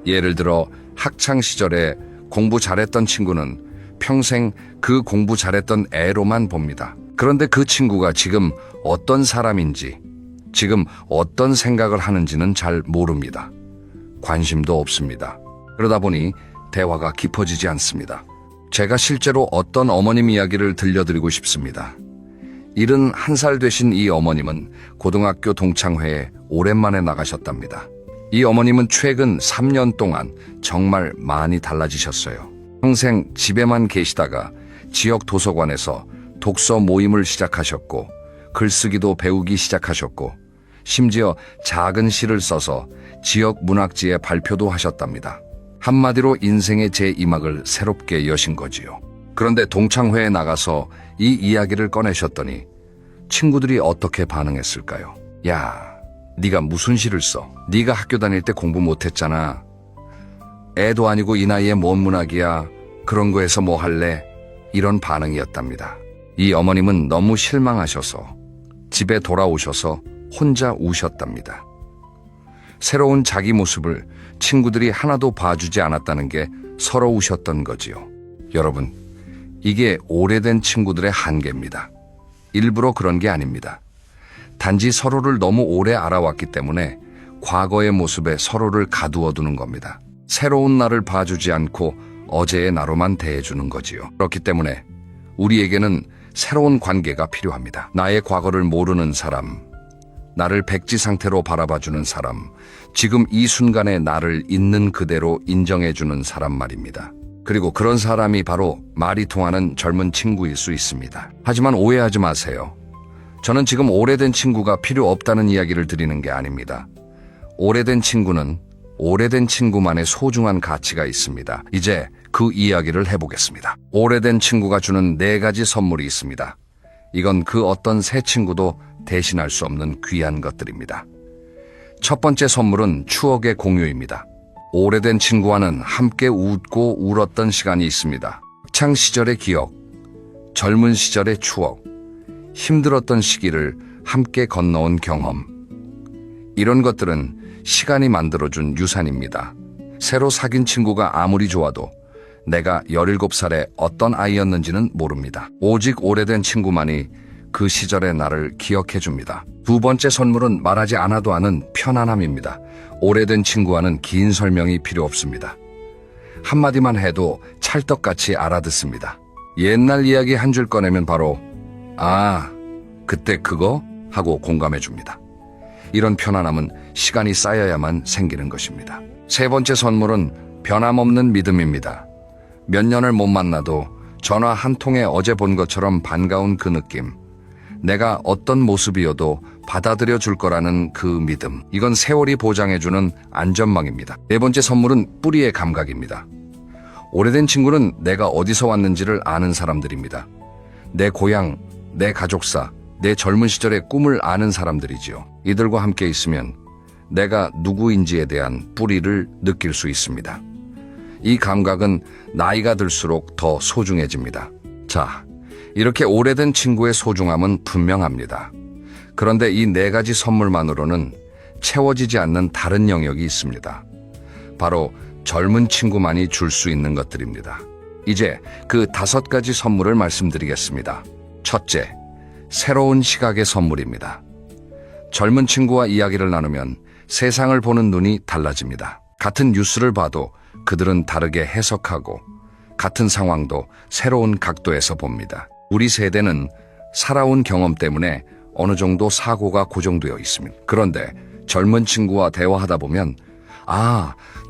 예를 들어 학창 시절에 공부 잘했던 친구는 평생 그 공부 잘했던 애로만 봅니다. 그런데 그 친구가 지금 어떤 사람인지, 지금 어떤 생각을 하는지는 잘 모릅니다. 관심도 없습니다. 그러다 보니 대화가 깊어지지 않습니다. 제가 실제로 어떤 어머님 이야기를 들려드리고 싶습니다. 71살 되신 이 어머님은 고등학교 동창회에 오랜만에 나가셨답니다. 이 어머님은 최근 3년 동안 정말 많이 달라지셨어요. 평생 집에만 계시다가 지역 도서관에서 독서 모임을 시작하셨고, 글쓰기도 배우기 시작하셨고, 심지어 작은 시를 써서 지역 문학지에 발표도 하셨답니다. 한마디로 인생의 제2막을 새롭게 여신 거지요. 그런데 동창회에 나가서 이 이야기를 꺼내셨더니 친구들이 어떻게 반응했을까요? 야, 네가 무슨 시를 써? 네가 학교 다닐 때 공부 못했잖아. 애도 아니고 이 나이에 뭔 문학이야. 그런 거에서 뭐 할래? 이런 반응이었답니다. 이 어머님은 너무 실망하셔서 집에 돌아오셔서 혼자 우셨답니다. 새로운 자기 모습을 친구들이 하나도 봐주지 않았다는 게 서러우셨던 거지요. 여러분, 이게 오래된 친구들의 한계입니다. 일부러 그런 게 아닙니다. 단지 서로를 너무 오래 알아왔기 때문에 과거의 모습에 서로를 가두어 두는 겁니다. 새로운 나를 봐주지 않고 어제의 나로만 대해주는 거지요. 그렇기 때문에 우리에게는 새로운 관계가 필요합니다. 나의 과거를 모르는 사람, 나를 백지 상태로 바라봐주는 사람, 지금 이 순간의 나를 있는 그대로 인정해주는 사람 말입니다. 그리고 그런 사람이 바로 말이 통하는 젊은 친구일 수 있습니다. 하지만 오해하지 마세요. 저는 지금 오래된 친구가 필요 없다는 이야기를 드리는 게 아닙니다. 오래된 친구는 오래된 친구만의 소중한 가치가 있습니다. 이제 그 이야기를 해보겠습니다. 오래된 친구가 주는 4가지 선물이 있습니다. 이건 그 어떤 새 친구도 대신할 수 없는 귀한 것들입니다. 첫 번째 선물은 추억의 공유입니다. 오래된 친구와는 함께 웃고 울었던 시간이 있습니다. 학창 시절의 기억, 젊은 시절의 추억, 힘들었던 시기를 함께 건너온 경험. 이런 것들은 시간이 만들어준 유산입니다. 새로 사귄 친구가 아무리 좋아도 내가 17살에 어떤 아이였는지는 모릅니다. 오직 오래된 친구만이 그 시절의 나를 기억해줍니다. 두 번째 선물은 말하지 않아도 아는 편안함입니다. 오래된 친구와는 긴 설명이 필요 없습니다. 한마디만 해도 찰떡같이 알아듣습니다. 옛날 이야기 한 줄 꺼내면 바로 아, 그때 그거? 하고 공감해줍니다. 이런 편안함은 시간이 쌓여야만 생기는 것입니다. 세 번째 선물은 변함없는 믿음입니다. 몇 년을 못 만나도 전화 한 통에 어제 본 것처럼 반가운 그 느낌. 내가 어떤 모습이어도 받아들여 줄 거라는 그 믿음. 이건 세월이 보장해주는 안전망입니다. 네 번째 선물은 뿌리의 감각입니다. 오래된 친구는 내가 어디서 왔는지를 아는 사람들입니다. 내 고향, 내 가족사, 내 젊은 시절의 꿈을 아는 사람들이지요. 이들과 함께 있으면 내가 누구인지에 대한 뿌리를 느낄 수 있습니다. 이 감각은 나이가 들수록 더 소중해집니다. 자, 이렇게 오래된 친구의 소중함은 분명합니다. 그런데 이 4가지 선물만으로는 채워지지 않는 다른 영역이 있습니다. 바로 젊은 친구만이 줄 수 있는 것들입니다. 이제 그 5가지 선물을 말씀드리겠습니다. 첫째, 새로운 시각의 선물입니다. 젊은 친구와 이야기를 나누면 세상을 보는 눈이 달라집니다. 같은 뉴스를 봐도 그들은 다르게 해석하고 같은 상황도 새로운 각도에서 봅니다. 우리 세대는 살아온 경험 때문에 어느 정도 사고가 고정되어 있습니다. 그런데 젊은 친구와 대화하다 보면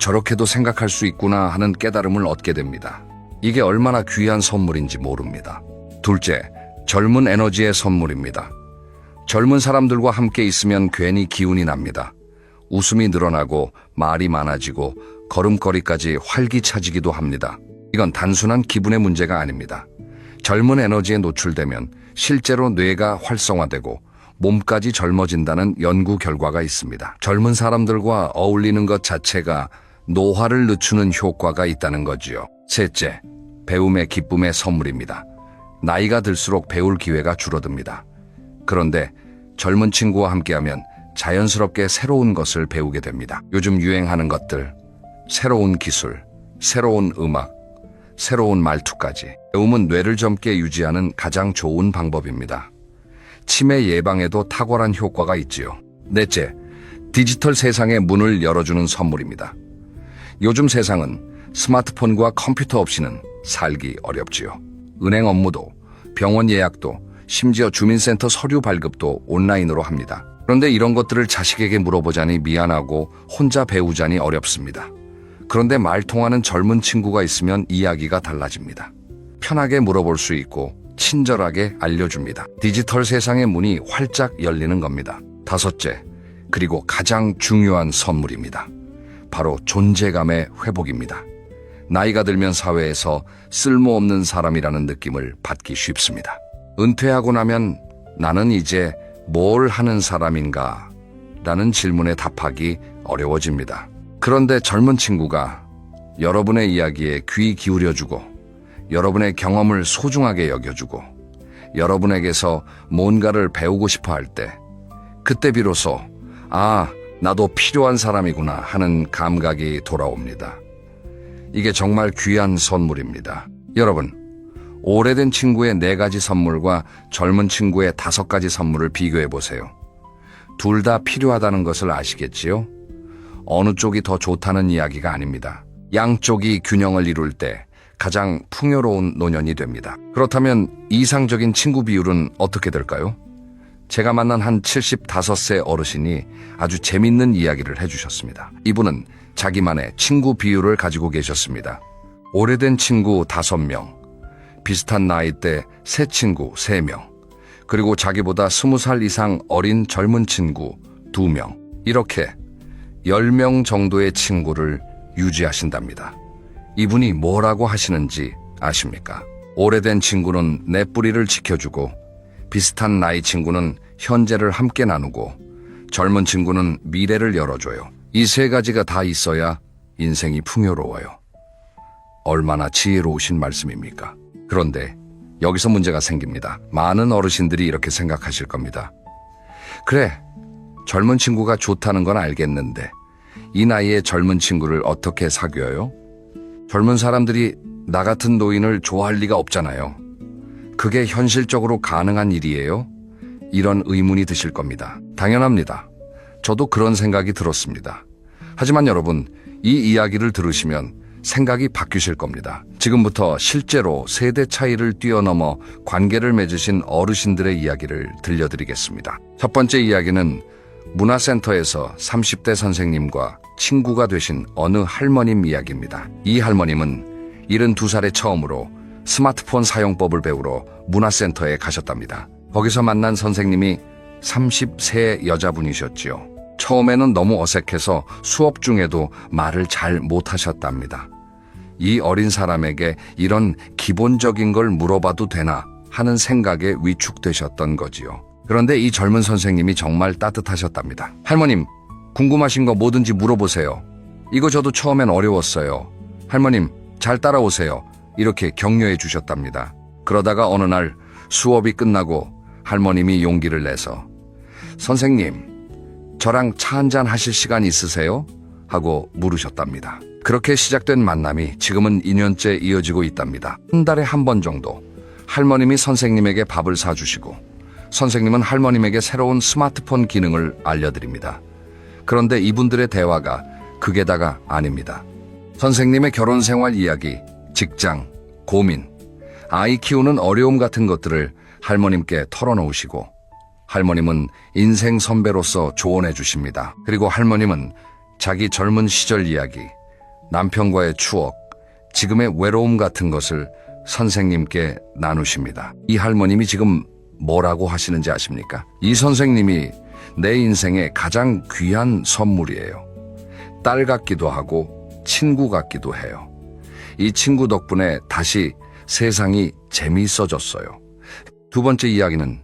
저렇게도 생각할 수 있구나 하는 깨달음을 얻게 됩니다. 이게 얼마나 귀한 선물인지 모릅니다. 둘째, 젊은 에너지의 선물입니다. 젊은 사람들과 함께 있으면 괜히 기운이 납니다. 웃음이 늘어나고 말이 많아지고 걸음걸이까지 활기차지기도 합니다. 이건 단순한 기분의 문제가 아닙니다. 젊은 에너지에 노출되면 실제로 뇌가 활성화되고 몸까지 젊어진다는 연구 결과가 있습니다. 젊은 사람들과 어울리는 것 자체가 노화를 늦추는 효과가 있다는 거지요. 셋째, 배움의 기쁨의 선물입니다. 나이가 들수록 배울 기회가 줄어듭니다. 그런데 젊은 친구와 함께하면 자연스럽게 새로운 것을 배우게 됩니다. 요즘 유행하는 것들, 새로운 기술, 새로운 음악, 새로운 말투까지. 배움은 뇌를 젊게 유지하는 가장 좋은 방법입니다. 치매 예방에도 탁월한 효과가 있지요. 넷째, 디지털 세상의 문을 열어주는 선물입니다. 요즘 세상은 스마트폰과 컴퓨터 없이는 살기 어렵지요. 은행 업무도, 병원 예약도, 심지어 주민센터 서류 발급도 온라인으로 합니다. 그런데 이런 것들을 자식에게 물어보자니 미안하고 혼자 배우자니 어렵습니다. 그런데 말 통하는 젊은 친구가 있으면 이야기가 달라집니다. 편하게 물어볼 수 있고 친절하게 알려줍니다. 디지털 세상의 문이 활짝 열리는 겁니다. 다섯째, 그리고 가장 중요한 선물입니다. 바로 존재감의 회복입니다. 나이가 들면 사회에서 쓸모없는 사람이라는 느낌을 받기 쉽습니다. 은퇴하고 나면 나는 이제 뭘 하는 사람인가? 라는 질문에 답하기 어려워집니다. 그런데 젊은 친구가 여러분의 이야기에 귀 기울여주고 여러분의 경험을 소중하게 여겨주고 여러분에게서 뭔가를 배우고 싶어 할 때 그때 비로소 나도 필요한 사람이구나 하는 감각이 돌아옵니다. 이게 정말 귀한 선물입니다. 여러분, 오래된 친구의 4가지 선물과 젊은 친구의 5가지 선물을 비교해 보세요. 둘 다 필요하다는 것을 아시겠지요? 어느 쪽이 더 좋다는 이야기가 아닙니다. 양쪽이 균형을 이룰 때 가장 풍요로운 노년이 됩니다. 그렇다면 이상적인 친구 비율은 어떻게 될까요? 제가 만난 한 75세 어르신이 아주 재밌는 이야기를 해주셨습니다. 이분은 자기만의 친구 비율을 가지고 계셨습니다. 오래된 친구 5명, 비슷한 나이대 새 친구 3명, 그리고 자기보다 20살 이상 어린 젊은 친구 2명, 이렇게 10명 정도의 친구를 유지하신답니다. 이분이 뭐라고 하시는지 아십니까? 오래된 친구는 내 뿌리를 지켜주고 비슷한 나이 친구는 현재를 함께 나누고 젊은 친구는 미래를 열어줘요. 이 3가지가 다 있어야 인생이 풍요로워요. 얼마나 지혜로우신 말씀입니까? 그런데 여기서 문제가 생깁니다. 많은 어르신들이 이렇게 생각하실 겁니다. 그래, 젊은 친구가 좋다는 건 알겠는데 이 나이에 젊은 친구를 어떻게 사귀어요? 젊은 사람들이 나 같은 노인을 좋아할 리가 없잖아요. 그게 현실적으로 가능한 일이에요? 이런 의문이 드실 겁니다. 당연합니다. 저도 그런 생각이 들었습니다. 하지만 여러분, 이 이야기를 들으시면 생각이 바뀌실 겁니다. 지금부터 실제로 세대 차이를 뛰어넘어 관계를 맺으신 어르신들의 이야기를 들려드리겠습니다. 첫 번째 이야기는 문화센터에서 30대 선생님과 친구가 되신 어느 할머님 이야기입니다. 이 할머님은 72살에 처음으로 스마트폰 사용법을 배우러 문화센터에 가셨답니다. 거기서 만난 선생님이 30세 여자분이셨지요. 처음에는 너무 어색해서 수업 중에도 말을 잘 못하셨답니다. 이 어린 사람에게 이런 기본적인 걸 물어봐도 되나 하는 생각에 위축되셨던 거지요. 그런데 이 젊은 선생님이 정말 따뜻하셨답니다. 할머님, 궁금하신 거 뭐든지 물어보세요. 이거 저도 처음엔 어려웠어요. 할머님, 잘 따라오세요. 이렇게 격려해 주셨답니다. 그러다가 어느 날 수업이 끝나고 할머님이 용기를 내서 선생님, 저랑 차 한잔 하실 시간 있으세요? 하고 물으셨답니다. 그렇게 시작된 만남이 지금은 2년째 이어지고 있답니다. 한 달에 한 번 정도 할머님이 선생님에게 밥을 사주시고 선생님은 할머님에게 새로운 스마트폰 기능을 알려드립니다. 그런데 이분들의 대화가 극에다가 아닙니다. 선생님의 결혼 생활 이야기, 직장, 고민, 아이 키우는 어려움 같은 것들을 할머님께 털어놓으시고 할머님은 인생 선배로서 조언해 주십니다. 그리고 할머님은 자기 젊은 시절 이야기, 남편과의 추억, 지금의 외로움 같은 것을 선생님께 나누십니다. 이 할머님이 지금 뭐라고 하시는지 아십니까? 이 선생님이 내 인생의 가장 귀한 선물이에요. 딸 같기도 하고 친구 같기도 해요. 이 친구 덕분에 다시 세상이 재미있어졌어요. 두 번째 이야기는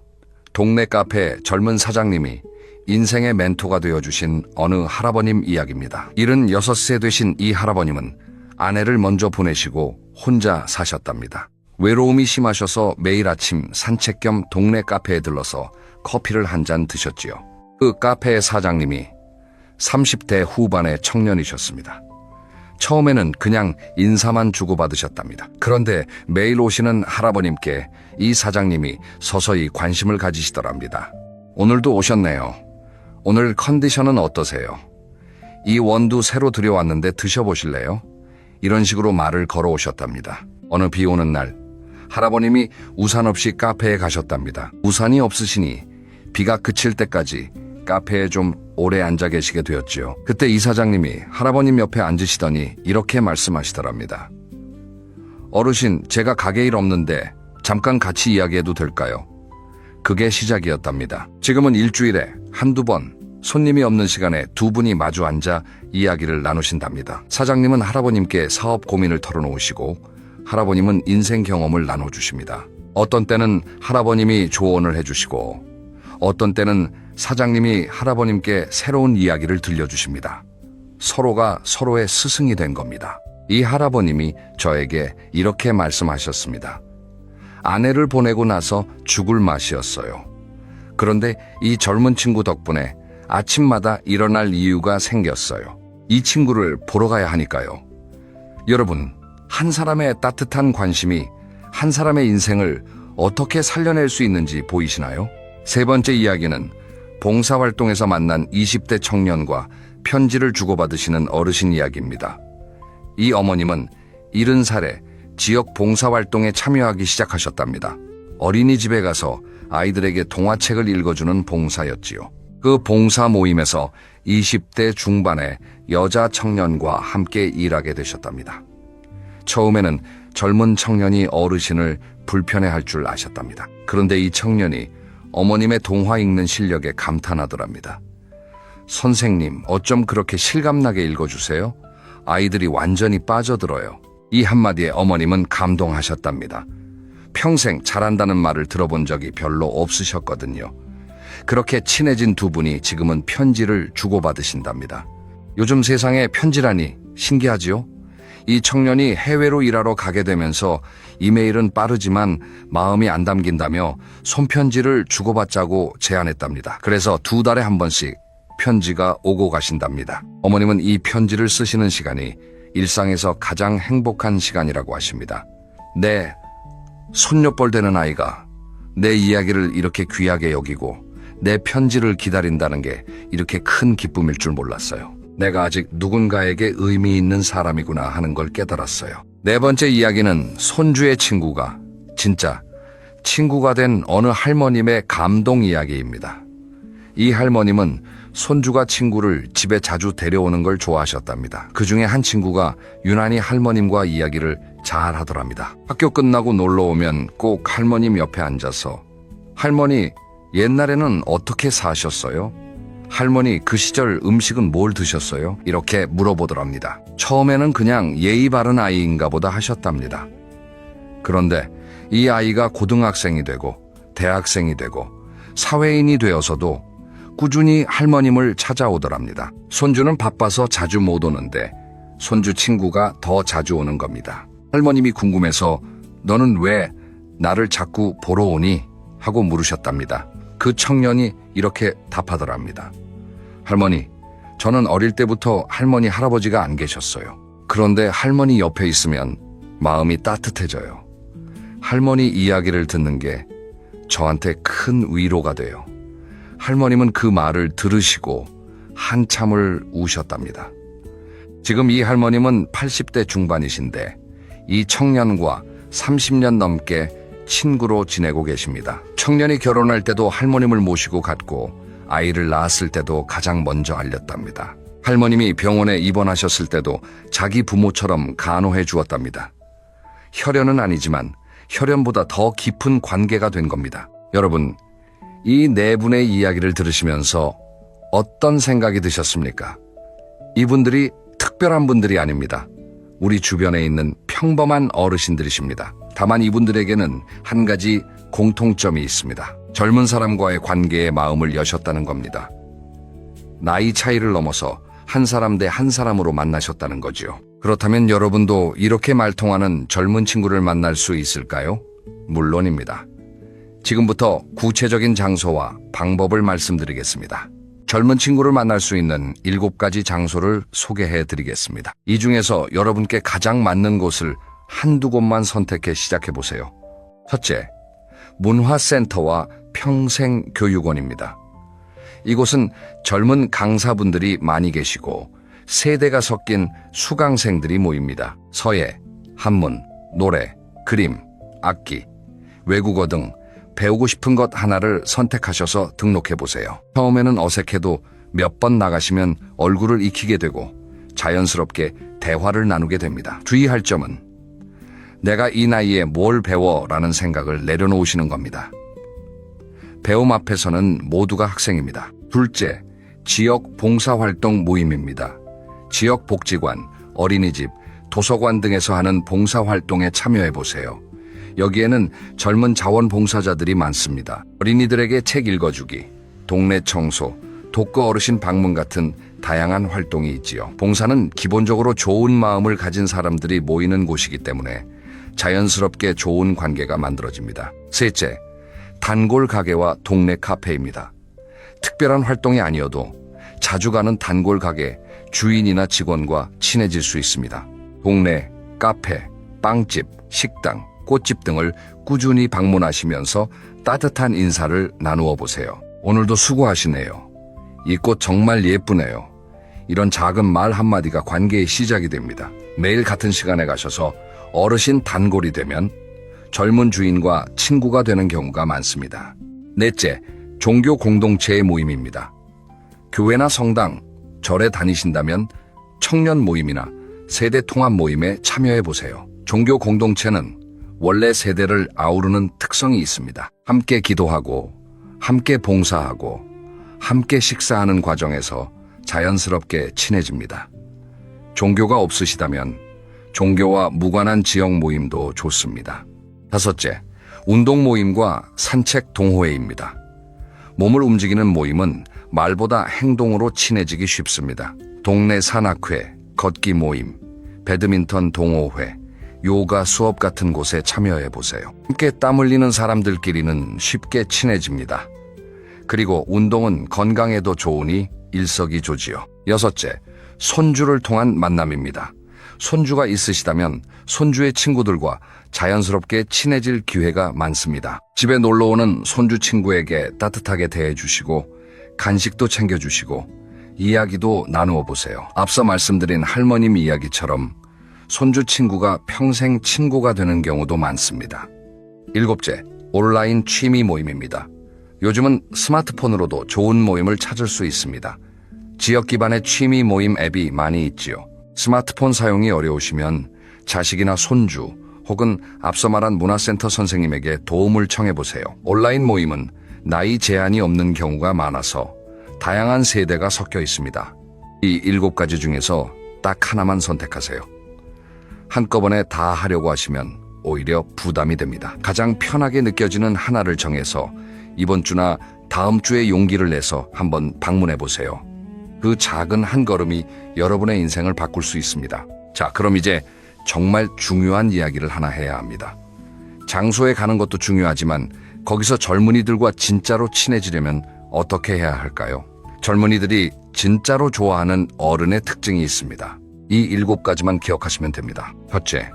동네 카페 젊은 사장님이 인생의 멘토가 되어주신 어느 할아버님 이야기입니다. 76세 되신 이 할아버님은 아내를 먼저 보내시고 혼자 사셨답니다. 외로움이 심하셔서 매일 아침 산책 겸 동네 카페에 들러서 커피를 한 잔 드셨지요. 그 카페의 사장님이 30대 후반의 청년이셨습니다. 처음에는 그냥 인사만 주고받으셨답니다. 그런데 매일 오시는 할아버님께 이 사장님이 서서히 관심을 가지시더랍니다. 오늘도 오셨네요. 오늘 컨디션은 어떠세요? 이 원두 새로 들여왔는데 드셔보실래요? 이런 식으로 말을 걸어오셨답니다. 어느 비 오는 날 할아버님이 우산 없이 카페에 가셨답니다. 우산이 없으시니 비가 그칠 때까지 카페에 좀 오래 앉아 계시게 되었지요. 그때 이 사장님이 할아버님 옆에 앉으시더니 이렇게 말씀하시더랍니다. 어르신, 제가 가게 일 없는데 잠깐 같이 이야기해도 될까요? 그게 시작이었답니다. 지금은 일주일에 한두 번 손님이 없는 시간에 두 분이 마주 앉아 이야기를 나누신답니다. 사장님은 할아버님께 사업 고민을 털어놓으시고 할아버님은 인생 경험을 나눠주십니다. 어떤 때는 할아버님이 조언을 해주시고 어떤 때는 사장님이 할아버님께 새로운 이야기를 들려주십니다. 서로가 서로의 스승이 된 겁니다. 이 할아버님이 저에게 이렇게 말씀하셨습니다. 아내를 보내고 나서 죽을 맛이었어요. 그런데 이 젊은 친구 덕분에 아침마다 일어날 이유가 생겼어요. 이 친구를 보러 가야 하니까요. 여러분, 한 사람의 따뜻한 관심이 한 사람의 인생을 어떻게 살려낼 수 있는지 보이시나요? 세 번째 이야기는 봉사활동에서 만난 20대 청년과 편지를 주고받으시는 어르신 이야기입니다. 이 어머님은 70살에 지역 봉사활동에 참여하기 시작하셨답니다. 어린이집에 가서 아이들에게 동화책을 읽어주는 봉사였지요. 그 봉사 모임에서 20대 중반의 여자 청년과 함께 일하게 되셨답니다. 처음에는 젊은 청년이 어르신을 불편해할 줄 아셨답니다. 그런데 이 청년이 어머님의 동화 읽는 실력에 감탄하더랍니다. 선생님, 어쩜 그렇게 실감나게 읽어주세요? 아이들이 완전히 빠져들어요. 이 한마디에 어머님은 감동하셨답니다. 평생 잘한다는 말을 들어본 적이 별로 없으셨거든요. 그렇게 친해진 두 분이 지금은 편지를 주고받으신답니다. 요즘 세상에 편지라니 신기하지요? 이 청년이 해외로 일하러 가게 되면서 이메일은 빠르지만 마음이 안 담긴다며 손편지를 주고받자고 제안했답니다. 그래서 2달에 한 번씩 편지가 오고 가신답니다. 어머님은 이 편지를 쓰시는 시간이 일상에서 가장 행복한 시간이라고 하십니다. 네, 손녀뻘 되는 아이가 내 이야기를 이렇게 귀하게 여기고 내 편지를 기다린다는 게 이렇게 큰 기쁨일 줄 몰랐어요. 내가 아직 누군가에게 의미 있는 사람이구나 하는 걸 깨달았어요. 네 번째 이야기는 손주의 친구가 진짜 친구가 된 어느 할머님의 감동 이야기입니다. 이 할머님은 손주가 친구를 집에 자주 데려오는 걸 좋아하셨답니다. 그 중에 한 친구가 유난히 할머님과 이야기를 잘 하더랍니다. 학교 끝나고 놀러 오면 꼭 할머님 옆에 앉아서 할머니, 옛날에는 어떻게 사셨어요? 할머니, 그 시절 음식은 뭘 드셨어요? 이렇게 물어보더랍니다. 처음에는 그냥 예의 바른 아이인가 보다 하셨답니다. 그런데 이 아이가 고등학생이 되고 대학생이 되고 사회인이 되어서도 꾸준히 할머님을 찾아오더랍니다. 손주는 바빠서 자주 못 오는데 손주 친구가 더 자주 오는 겁니다. 할머님이 궁금해서 너는 왜 나를 자꾸 보러 오니? 하고 물으셨답니다. 그 청년이 이렇게 답하더랍니다. 할머니, 저는 어릴 때부터 할머니, 할아버지가 안 계셨어요. 그런데 할머니 옆에 있으면 마음이 따뜻해져요. 할머니 이야기를 듣는 게 저한테 큰 위로가 돼요. 할머님은 그 말을 들으시고 한참을 우셨답니다. 지금 이 할머님은 80대 중반이신데 이 청년과 30년 넘게 친구로 지내고 계십니다. 청년이 결혼할 때도 할머님을 모시고 갔고 아이를 낳았을 때도 가장 먼저 알렸답니다. 할머님이 병원에 입원하셨을 때도 자기 부모처럼 간호해 주었답니다. 혈연은 아니지만 혈연보다 더 깊은 관계가 된 겁니다. 여러분, 이 네 분의 이야기를 들으시면서 어떤 생각이 드셨습니까? 이분들이 특별한 분들이 아닙니다. 우리 주변에 있는 평범한 어르신들이십니다. 다만 이분들에게는 한 가지 공통점이 있습니다. 젊은 사람과의 관계에 마음을 여셨다는 겁니다. 나이 차이를 넘어서 한 사람 대 한 사람으로 만나셨다는 거지요. 그렇다면 여러분도 이렇게 말통하는 젊은 친구를 만날 수 있을까요? 물론입니다. 지금부터 구체적인 장소와 방법을 말씀드리겠습니다. 젊은 친구를 만날 수 있는 7가지 장소를 소개해 드리겠습니다. 이 중에서 여러분께 가장 맞는 곳을 한두 곳만 선택해 시작해 보세요. 첫째, 문화센터와 평생교육원입니다. 이곳은 젊은 강사분들이 많이 계시고 세대가 섞인 수강생들이 모입니다. 서예, 한문, 노래, 그림, 악기, 외국어 등 배우고 싶은 것 하나를 선택하셔서 등록해 보세요. 처음에는 어색해도 몇 번 나가시면 얼굴을 익히게 되고 자연스럽게 대화를 나누게 됩니다. 주의할 점은 내가 이 나이에 뭘 배워라는 생각을 내려놓으시는 겁니다. 배움 앞에서는 모두가 학생입니다. 둘째, 지역 봉사활동 모임입니다. 지역 복지관, 어린이집, 도서관 등에서 하는 봉사활동에 참여해 보세요. 여기에는 젊은 자원봉사자들이 많습니다. 어린이들에게 책 읽어주기, 동네 청소, 독거 어르신 방문 같은 다양한 활동이 있지요. 봉사는 기본적으로 좋은 마음을 가진 사람들이 모이는 곳이기 때문에 자연스럽게 좋은 관계가 만들어집니다. 셋째, 단골 가게와 동네 카페입니다. 특별한 활동이 아니어도 자주 가는 단골 가게 주인이나 직원과 친해질 수 있습니다. 동네, 카페, 빵집, 식당, 꽃집 등을 꾸준히 방문하시면서 따뜻한 인사를 나누어 보세요. 오늘도 수고하시네요. 이 꽃 정말 예쁘네요. 이런 작은 말 한마디가 관계의 시작이 됩니다. 매일 같은 시간에 가셔서 어르신 단골이 되면 젊은 주인과 친구가 되는 경우가 많습니다. 넷째, 종교 공동체의 모임입니다. 교회나 성당, 절에 다니신다면 청년 모임이나 세대 통합 모임에 참여해 보세요. 종교 공동체는 원래 세대를 아우르는 특성이 있습니다. 함께 기도하고, 함께 봉사하고, 함께 식사하는 과정에서 자연스럽게 친해집니다. 종교가 없으시다면 종교와 무관한 지역 모임도 좋습니다. 다섯째, 운동 모임과 산책 동호회입니다. 몸을 움직이는 모임은 말보다 행동으로 친해지기 쉽습니다. 동네 산악회, 걷기 모임, 배드민턴 동호회, 요가 수업 같은 곳에 참여해 보세요. 함께 땀 흘리는 사람들끼리는 쉽게 친해집니다. 그리고 운동은 건강에도 좋으니 일석이조지요. 여섯째, 손주를 통한 만남입니다. 손주가 있으시다면 손주의 친구들과 자연스럽게 친해질 기회가 많습니다. 집에 놀러오는 손주 친구에게 따뜻하게 대해주시고 간식도 챙겨주시고 이야기도 나누어 보세요. 앞서 말씀드린 할머님 이야기처럼 손주 친구가 평생 친구가 되는 경우도 많습니다. 일곱째, 온라인 취미 모임입니다. 요즘은 스마트폰으로도 좋은 모임을 찾을 수 있습니다. 지역 기반의 취미 모임 앱이 많이 있지요. 스마트폰 사용이 어려우시면 자식이나 손주 혹은 앞서 말한 문화센터 선생님에게 도움을 청해보세요. 온라인 모임은 나이 제한이 없는 경우가 많아서 다양한 세대가 섞여 있습니다. 이 7가지 중에서 딱 하나만 선택하세요. 한꺼번에 다 하려고 하시면 오히려 부담이 됩니다. 가장 편하게 느껴지는 하나를 정해서 이번 주나 다음 주에 용기를 내서 한번 방문해 보세요. 그 작은 한 걸음이 여러분의 인생을 바꿀 수 있습니다. 자, 그럼 이제 정말 중요한 이야기를 하나 해야 합니다. 장소에 가는 것도 중요하지만 거기서 젊은이들과 진짜로 친해지려면 어떻게 해야 할까요? 젊은이들이 진짜로 좋아하는 어른의 특징이 있습니다. 이 7가지만 기억하시면 됩니다. 첫째,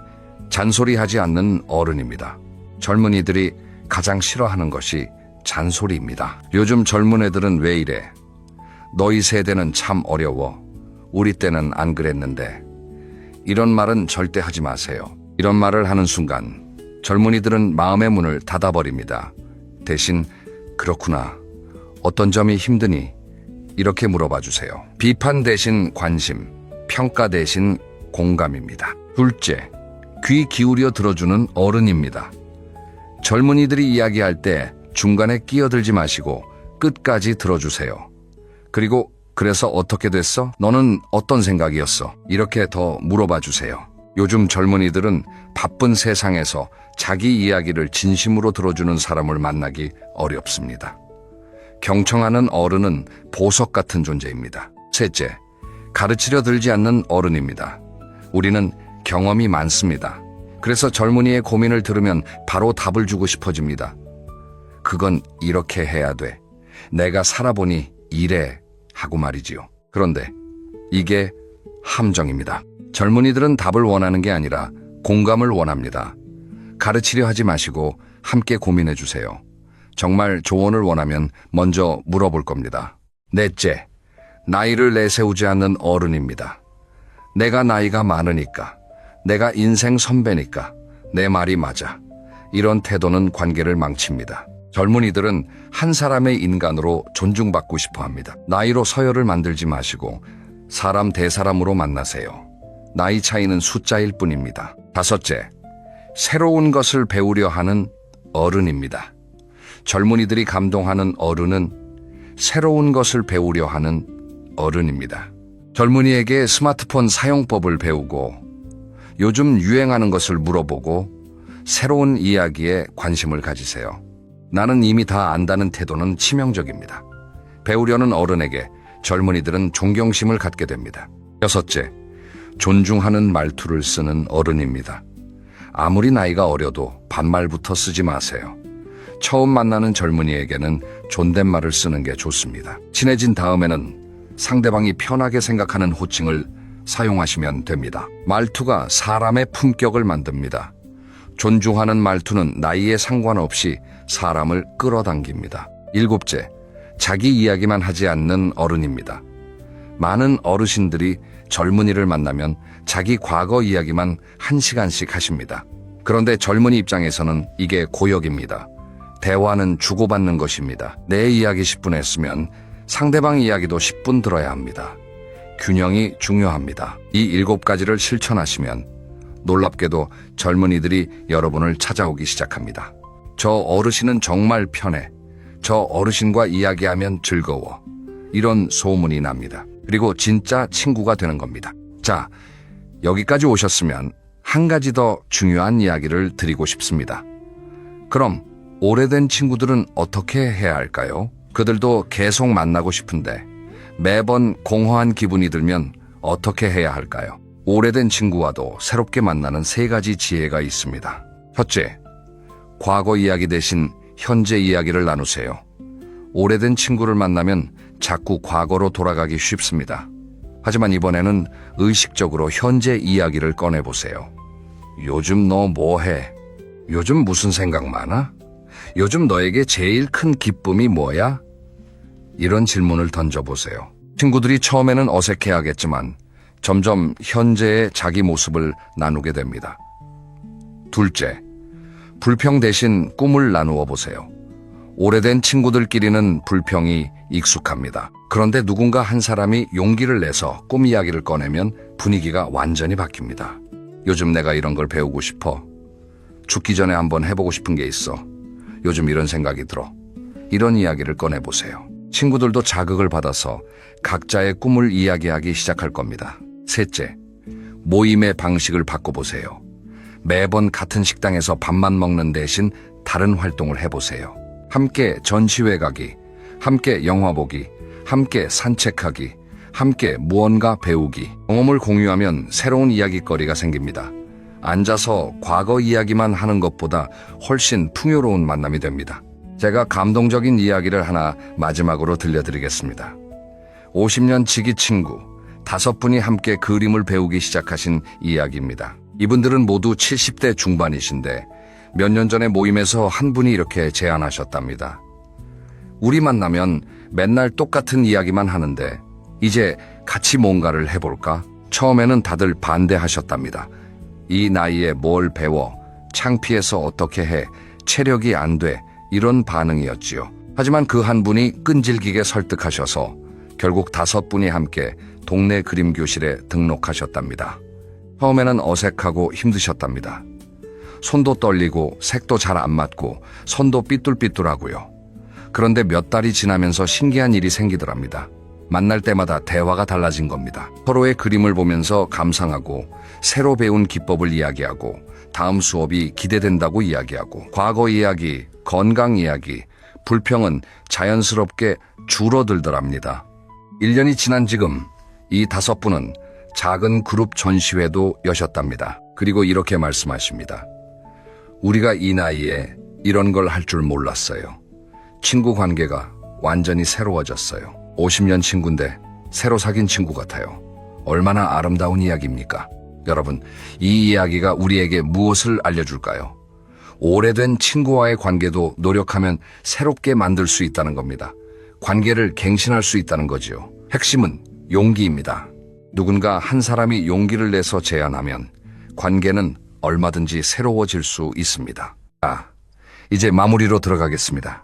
잔소리하지 않는 어른입니다. 젊은이들이 가장 싫어하는 것이 잔소리입니다. 요즘 젊은 애들은 왜 이래? 너희 세대는 참 어려워. 우리 때는 안 그랬는데. 이런 말은 절대 하지 마세요. 이런 말을 하는 순간 젊은이들은 마음의 문을 닫아버립니다. 대신 그렇구나. 어떤 점이 힘드니? 이렇게 물어봐 주세요. 비판 대신 관심, 평가 대신 공감입니다. 둘째, 귀 기울여 들어주는 어른입니다. 젊은이들이 이야기할 때 중간에 끼어들지 마시고 끝까지 들어주세요. 그리고 그래서 어떻게 됐어? 너는 어떤 생각이었어? 이렇게 더 물어봐 주세요. 요즘 젊은이들은 바쁜 세상에서 자기 이야기를 진심으로 들어주는 사람을 만나기 어렵습니다. 경청하는 어른은 보석 같은 존재입니다. 셋째, 가르치려 들지 않는 어른입니다. 우리는 경험이 많습니다. 그래서 젊은이의 고민을 들으면 바로 답을 주고 싶어집니다. 그건 이렇게 해야 돼. 내가 살아보니 이래 하고 말이지요. 그런데 이게 함정입니다. 젊은이들은 답을 원하는 게 아니라 공감을 원합니다. 가르치려 하지 마시고 함께 고민해 주세요. 정말 조언을 원하면 먼저 물어볼 겁니다. 넷째, 나이를 내세우지 않는 어른입니다. 내가 나이가 많으니까, 내가 인생 선배니까, 내 말이 맞아. 이런 태도는 관계를 망칩니다. 젊은이들은 한 사람의 인간으로 존중받고 싶어 합니다. 나이로 서열을 만들지 마시고 사람 대 사람으로 만나세요. 나이 차이는 숫자일 뿐입니다. 다섯째, 새로운 것을 배우려 하는 어른입니다. 젊은이들이 감동하는 어른은 새로운 것을 배우려 하는 어른입니다. 젊은이에게 스마트폰 사용법을 배우고 요즘 유행하는 것을 물어보고 새로운 이야기에 관심을 가지세요. 나는 이미 다 안다는 태도는 치명적입니다. 배우려는 어른에게 젊은이들은 존경심을 갖게 됩니다. 여섯째, 존중하는 말투를 쓰는 어른입니다. 아무리 나이가 어려도 반말부터 쓰지 마세요. 처음 만나는 젊은이에게는 존댓말을 쓰는 게 좋습니다. 친해진 다음에는 상대방이 편하게 생각하는 호칭을 사용하시면 됩니다. 말투가 사람의 품격을 만듭니다. 존중하는 말투는 나이에 상관없이 사람을 끌어당깁니다. 일곱째, 자기 이야기만 하지 않는 어른입니다. 많은 어르신들이 젊은이를 만나면 자기 과거 이야기만 1시간씩 하십니다. 그런데 젊은이 입장에서는 이게 고역입니다. 대화는 주고받는 것입니다. 내 이야기 10분 했으면 상대방 이야기도 10분 들어야 합니다. 균형이 중요합니다. 이 7가지를 실천하시면 놀랍게도 젊은이들이 여러분을 찾아오기 시작합니다. 저 어르신은 정말 편해. 저 어르신과 이야기하면 즐거워. 이런 소문이 납니다. 그리고 진짜 친구가 되는 겁니다. 자, 여기까지 오셨으면 한 가지 더 중요한 이야기를 드리고 싶습니다. 그럼 오래된 친구들은 어떻게 해야 할까요? 그들도 계속 만나고 싶은데 매번 공허한 기분이 들면 어떻게 해야 할까요? 오래된 친구와도 새롭게 만나는 3가지 지혜가 있습니다. 첫째, 과거 이야기 대신 현재 이야기를 나누세요. 오래된 친구를 만나면 자꾸 과거로 돌아가기 쉽습니다. 하지만 이번에는 의식적으로 현재 이야기를 꺼내보세요. 요즘 너 뭐해? 요즘 무슨 생각 많아? 요즘 너에게 제일 큰 기쁨이 뭐야? 이런 질문을 던져보세요. 친구들이 처음에는 어색해하겠지만 점점 현재의 자기 모습을 나누게 됩니다. 둘째, 불평 대신 꿈을 나누어 보세요. 오래된 친구들끼리는 불평이 익숙합니다. 그런데 누군가 한 사람이 용기를 내서 꿈 이야기를 꺼내면 분위기가 완전히 바뀝니다. 요즘 내가 이런 걸 배우고 싶어. 죽기 전에 한번 해보고 싶은 게 있어. 요즘 이런 생각이 들어. 이런 이야기를 꺼내보세요. 친구들도 자극을 받아서 각자의 꿈을 이야기하기 시작할 겁니다. 셋째, 모임의 방식을 바꿔보세요. 매번 같은 식당에서 밥만 먹는 대신 다른 활동을 해보세요. 함께 전시회 가기, 함께 영화 보기, 함께 산책하기, 함께 무언가 배우기. 경험을 공유하면 새로운 이야기거리가 생깁니다. 앉아서 과거 이야기만 하는 것보다 훨씬 풍요로운 만남이 됩니다. 제가 감동적인 이야기를 하나 마지막으로 들려드리겠습니다. 50년 지기 친구 5분이 함께 그림을 배우기 시작하신 이야기입니다. 이분들은 모두 70대 중반이신데 몇 년 전에 모임에서 한 분이 이렇게 제안하셨답니다. 우리 만나면 맨날 똑같은 이야기만 하는데 이제 같이 뭔가를 해볼까? 처음에는 다들 반대하셨답니다. 이 나이에 뭘 배워? 창피해서 어떻게 해? 체력이 안 돼. 이런 반응이었지요. 하지만 그 한 분이 끈질기게 설득하셔서 결국 5분이 함께 동네 그림 교실에 등록하셨답니다. 처음에는 어색하고 힘드셨답니다. 손도 떨리고 색도 잘 안 맞고 손도 삐뚤삐뚤하고요. 그런데 몇 달이 지나면서 신기한 일이 생기더랍니다. 만날 때마다 대화가 달라진 겁니다. 서로의 그림을 보면서 감상하고 새로 배운 기법을 이야기하고 다음 수업이 기대된다고 이야기하고 과거 이야기, 건강 이야기, 불평은 자연스럽게 줄어들더랍니다. 1년이 지난 지금 이 5분은 작은 그룹 전시회도 여셨답니다. 그리고 이렇게 말씀하십니다. 우리가 이 나이에 이런 걸 할 줄 몰랐어요. 친구 관계가 완전히 새로워졌어요. 50년 친구인데 새로 사귄 친구 같아요. 얼마나 아름다운 이야기입니까? 여러분, 이 이야기가 우리에게 무엇을 알려줄까요? 오래된 친구와의 관계도 노력하면 새롭게 만들 수 있다는 겁니다. 관계를 갱신할 수 있다는 거지요. 핵심은 용기입니다. 누군가 한 사람이 용기를 내서 제안하면 관계는 얼마든지 새로워질 수 있습니다. 이제 마무리로 들어가겠습니다.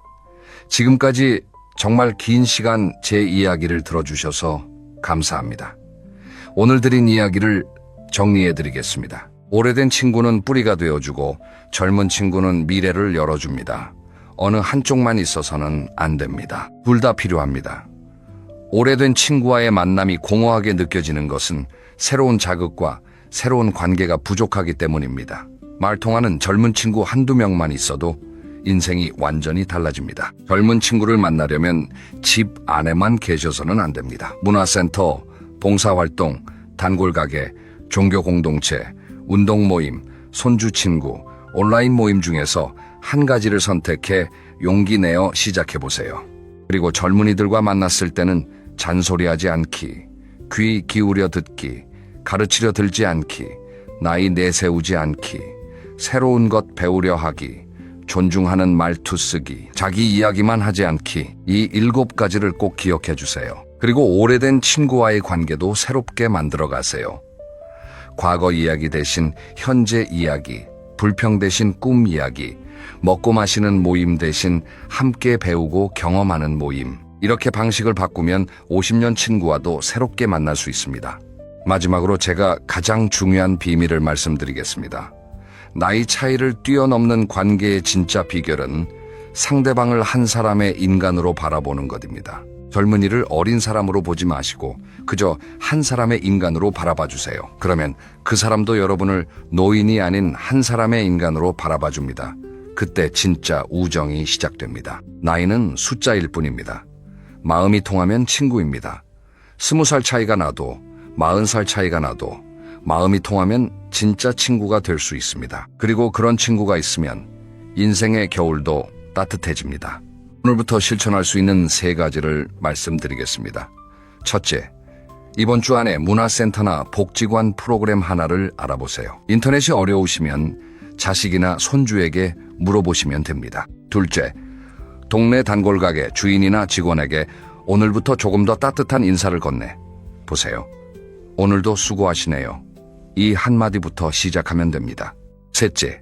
지금까지 정말 긴 시간 제 이야기를 들어주셔서 감사합니다. 오늘 드린 이야기를 정리해드리겠습니다. 오래된 친구는 뿌리가 되어주고 젊은 친구는 미래를 열어줍니다. 어느 한쪽만 있어서는 안 됩니다. 둘 다 필요합니다. 오래된 친구와의 만남이 공허하게 느껴지는 것은 새로운 자극과 새로운 관계가 부족하기 때문입니다. 말통하는 젊은 친구 한두 명만 있어도 인생이 완전히 달라집니다. 젊은 친구를 만나려면 집 안에만 계셔서는 안 됩니다. 문화센터, 봉사활동, 단골가게, 종교 공동체, 운동 모임, 손주 친구, 온라인 모임 중에서 한 가지를 선택해 용기 내어 시작해 보세요. 그리고 젊은이들과 만났을 때는 잔소리하지 않기, 귀 기울여 듣기, 가르치려 들지 않기, 나이 내세우지 않기, 새로운 것 배우려 하기, 존중하는 말투 쓰기, 자기 이야기만 하지 않기, 이 7가지를 꼭 기억해 주세요. 그리고 오래된 친구와의 관계도 새롭게 만들어 가세요. 과거 이야기 대신 현재 이야기, 불평 대신 꿈 이야기, 먹고 마시는 모임 대신 함께 배우고 경험하는 모임. 이렇게 방식을 바꾸면 50년 친구와도 새롭게 만날 수 있습니다. 마지막으로 제가 가장 중요한 비밀을 말씀드리겠습니다. 나이 차이를 뛰어넘는 관계의 진짜 비결은 상대방을 한 사람의 인간으로 바라보는 것입니다. 젊은이를 어린 사람으로 보지 마시고 그저 한 사람의 인간으로 바라봐 주세요. 그러면 그 사람도 여러분을 노인이 아닌 한 사람의 인간으로 바라봐 줍니다. 그때 진짜 우정이 시작됩니다. 나이는 숫자일 뿐입니다. 마음이 통하면 친구입니다. 20살 차이가 나도 40살 차이가 나도 마음이 통하면 진짜 친구가 될 수 있습니다. 그리고 그런 친구가 있으면 인생의 겨울도 따뜻해집니다. 오늘부터 실천할 수 있는 3가지를 말씀드리겠습니다. 첫째, 이번 주 안에 문화센터나 복지관 프로그램 하나를 알아보세요. 인터넷이 어려우시면 자식이나 손주에게 물어보시면 됩니다. 둘째, 동네 단골가게 주인이나 직원에게 오늘부터 조금 더 따뜻한 인사를 건네 보세요. 오늘도 수고하시네요. 이 한마디부터 시작하면 됩니다. 셋째,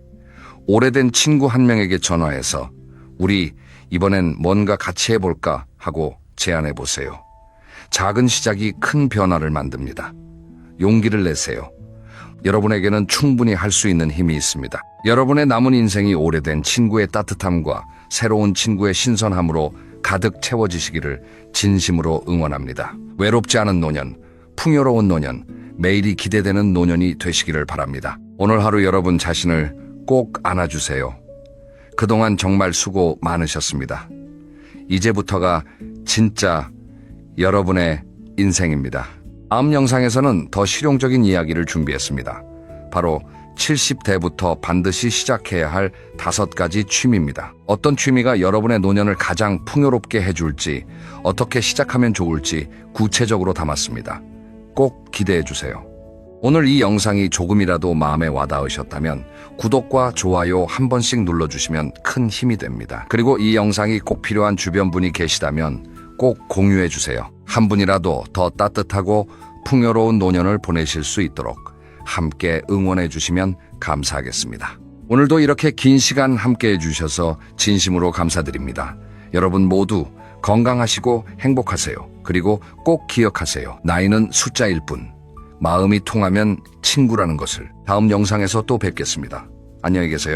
오래된 친구 한 명에게 전화해서 우리 이번엔 뭔가 같이 해볼까 하고 제안해 보세요. 작은 시작이 큰 변화를 만듭니다. 용기를 내세요. 여러분에게는 충분히 할 수 있는 힘이 있습니다. 여러분의 남은 인생이 오래된 친구의 따뜻함과 새로운 친구의 신선함으로 가득 채워지시기를 진심으로 응원합니다. 외롭지 않은 노년, 풍요로운 노년, 매일이 기대되는 노년이 되시기를 바랍니다. 오늘 하루 여러분 자신을 꼭 안아주세요. 그동안 정말 수고 많으셨습니다. 이제부터가 진짜 여러분의 인생입니다. 다음 영상에서는 더 실용적인 이야기를 준비했습니다. 바로 70대부터 반드시 시작해야 할 5가지 취미입니다. 어떤 취미가 여러분의 노년을 가장 풍요롭게 해줄지, 어떻게 시작하면 좋을지 구체적으로 담았습니다. 꼭 기대해 주세요. 오늘 이 영상이 조금이라도 마음에 와닿으셨다면 구독과 좋아요 한 번씩 눌러주시면 큰 힘이 됩니다. 그리고 이 영상이 꼭 필요한 주변 분이 계시다면 꼭 공유해 주세요. 한 분이라도 더 따뜻하고 풍요로운 노년을 보내실 수 있도록 함께 응원해 주시면 감사하겠습니다. 오늘도 이렇게 긴 시간 함께 해주셔서 진심으로 감사드립니다. 여러분 모두 건강하시고 행복하세요. 그리고 꼭 기억하세요. 나이는 숫자일 뿐, 마음이 통하면 친구라는 것을. 다음 영상에서 또 뵙겠습니다. 안녕히 계세요.